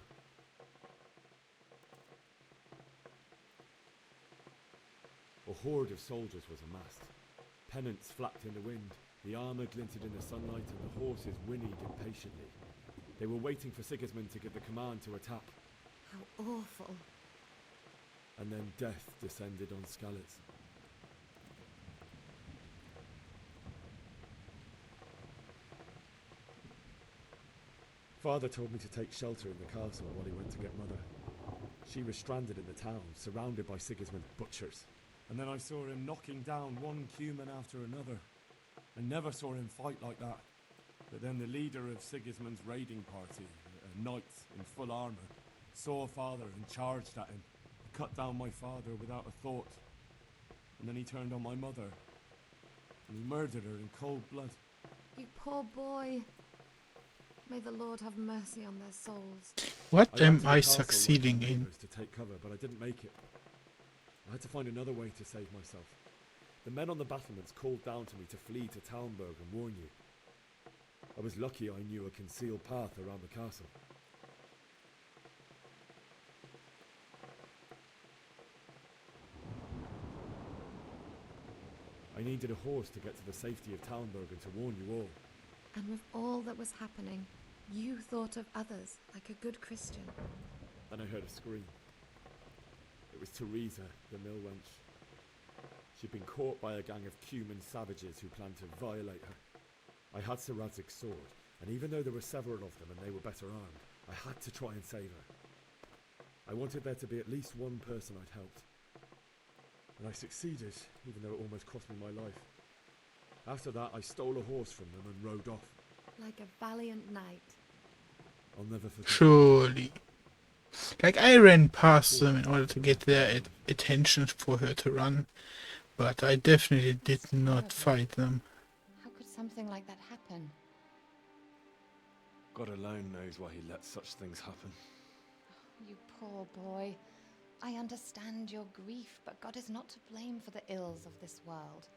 A horde of soldiers was amassed. Pennants flapped in the wind, the armour glinted in the sunlight, and the horses whinnied impatiently. They were waiting for Sigismund to give the command to attack. How awful. And then death descended on Skalitz. Father told me to take shelter in the castle while he went to get Mother. She was stranded in the town, surrounded by Sigismund's butchers. And then I saw him knocking down one Cuman after another. I never saw him fight like that. But then the leader of Sigismund's raiding party, a knight in full armour, saw Father and charged at him. He cut down my father without a thought. And then he turned on my mother. And he murdered her in cold blood. You poor boy. May the Lord have mercy on their souls. What I ran am to the I castle with succeeding my in? neighbours to take cover, but I didn't make it. I had to find another way to save myself. The men on the battlements called down to me to flee to Talmberg and warn you. I was lucky I knew a concealed path around the castle. I needed a horse to get to the safety of Talmberg and to warn you all. And with all that was happening, you thought of others like a good Christian. Then I heard a scream. It was Teresa, the mill wench. She'd been caught by a gang of Cuman savages who planned to violate her. I had Sir Radzig's sword, and even though there were several of them and they were better armed, I had to try and save her. I wanted there to be at least one person I'd helped. And I succeeded, even though it almost cost me my life. After that, I stole a horse from them and rode off. Like a valiant knight. I'll never forget. Surely. Like, I ran past them in order to get their attention for her to run, but I definitely did not fight them. How could something like that happen? God alone knows why he lets such things happen. You poor boy. I understand your grief, but God is not to blame for the ills of this world.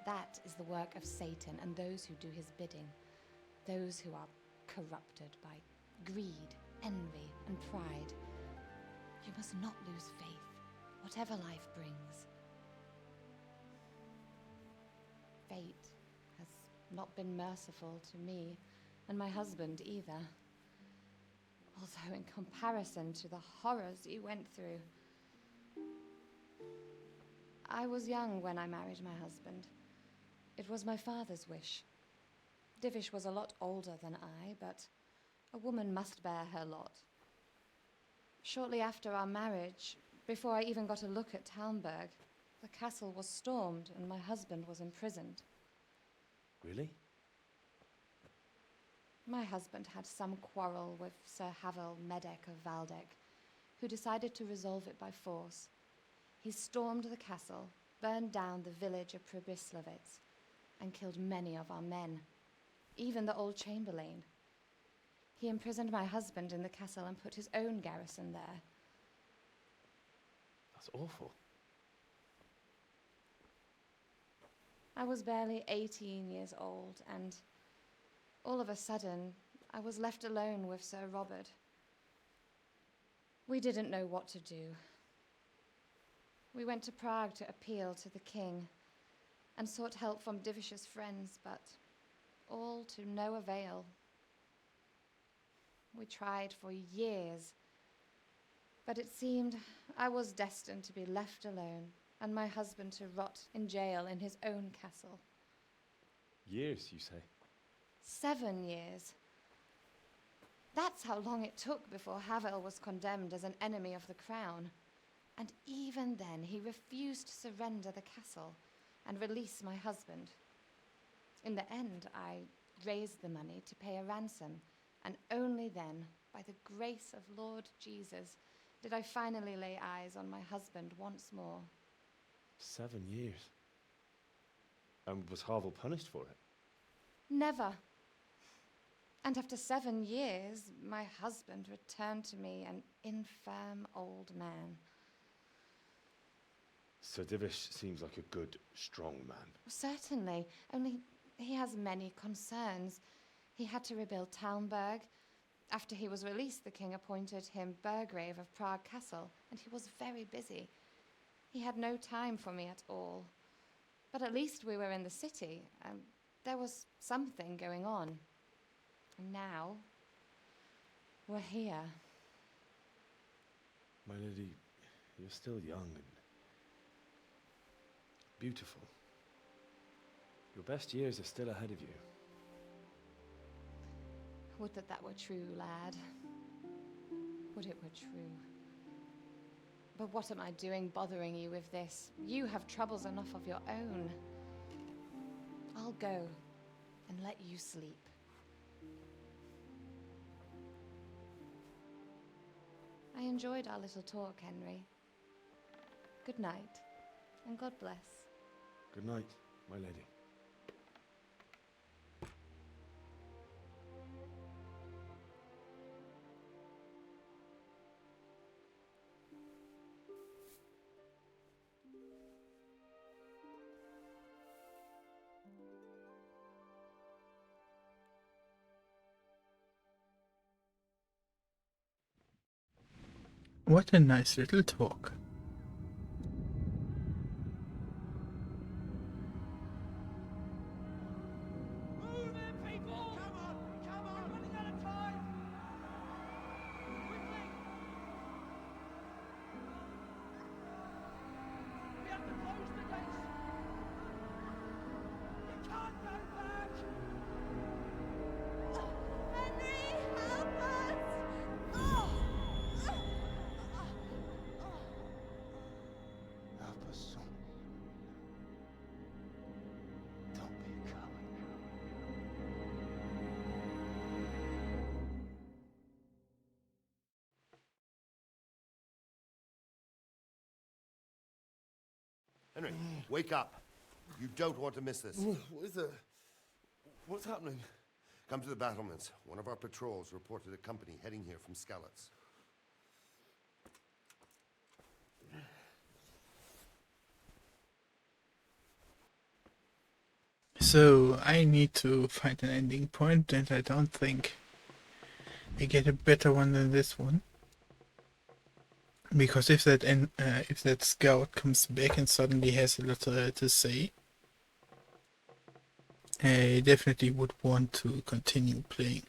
That is the work of Satan and those who do his bidding. Those who are corrupted by greed, envy, and pride. You must not lose faith, whatever life brings. Fate has not been merciful to me, and my husband either. Although in comparison to the horrors you went through. I was young when I married my husband. It was my father's wish. Divish was a lot older than I, but a woman must bear her lot. Shortly after our marriage, before I even got a look at Talmberg, the castle was stormed and my husband was imprisoned. Really? My husband had some quarrel with Sir Havel Medek of Valdek, who decided to resolve it by force. He stormed the castle, burned down the village of Pribyslavitz, and killed many of our men, even the old chamberlain. He imprisoned my husband in the castle and put his own garrison there. That's awful. I was barely 18 years old, and all of a sudden, I was left alone with Sir Robert. We didn't know what to do. We went to Prague to appeal to the king and sought help from Divish's friends, but all to no avail. We tried for years, but it seemed I was destined to be left alone and my husband to rot in jail in his own castle. Years, you say? 7 years. That's how long it took before Havel was condemned as an enemy of the crown. And even then, he refused to surrender the castle and release my husband. In the end, I raised the money to pay a ransom, and only then, by the grace of Lord Jesus, did I finally lay eyes on my husband once more. 7 years? And was Havel punished for it? Never. And after 7 years, my husband returned to me an infirm old man. Sir Divish seems like a good, strong man. Certainly, only he has many concerns. He had to rebuild Talmberg. After he was released, the king appointed him Burgrave of Prague Castle, and he was very busy. He had no time for me at all. But at least we were in the city, and there was something going on. And now, we're here. My lady, you're still young and beautiful. Your best years are still ahead of you. Would that were true, lad. Would it were true. But what am I doing bothering you with this? You have troubles enough of your own. I'll go and let you sleep. I enjoyed our little talk, Henry. Good night, and God bless. Good night, my lady. What a nice little talk. Henry, wake up. You don't want to miss this. What is it? What's happening? Come to the battlements. One of our patrols reported a company heading here from Skalitz. So I need to find an ending point, and I don't think I get a better one than this one. Because if that scout comes back and suddenly has a lot to say, I definitely would want to continue playing.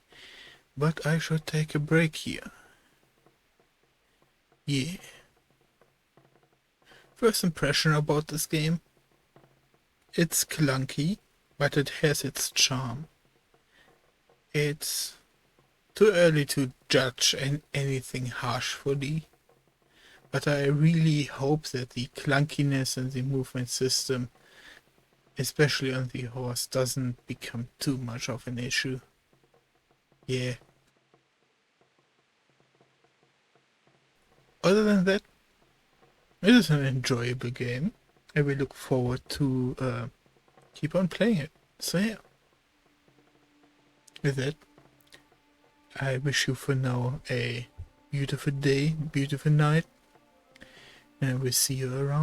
But I should take a break here. Yeah. First impression about this game. It's clunky, but it has its charm. It's too early to judge anything harshly. But I really hope that the clunkiness and the movement system, especially on the horse, doesn't become too much of an issue. Yeah. Other than that, it is an enjoyable game. I will look forward to keep on playing it. So yeah. With that, I wish you for now a beautiful day, beautiful night. And I will see you around.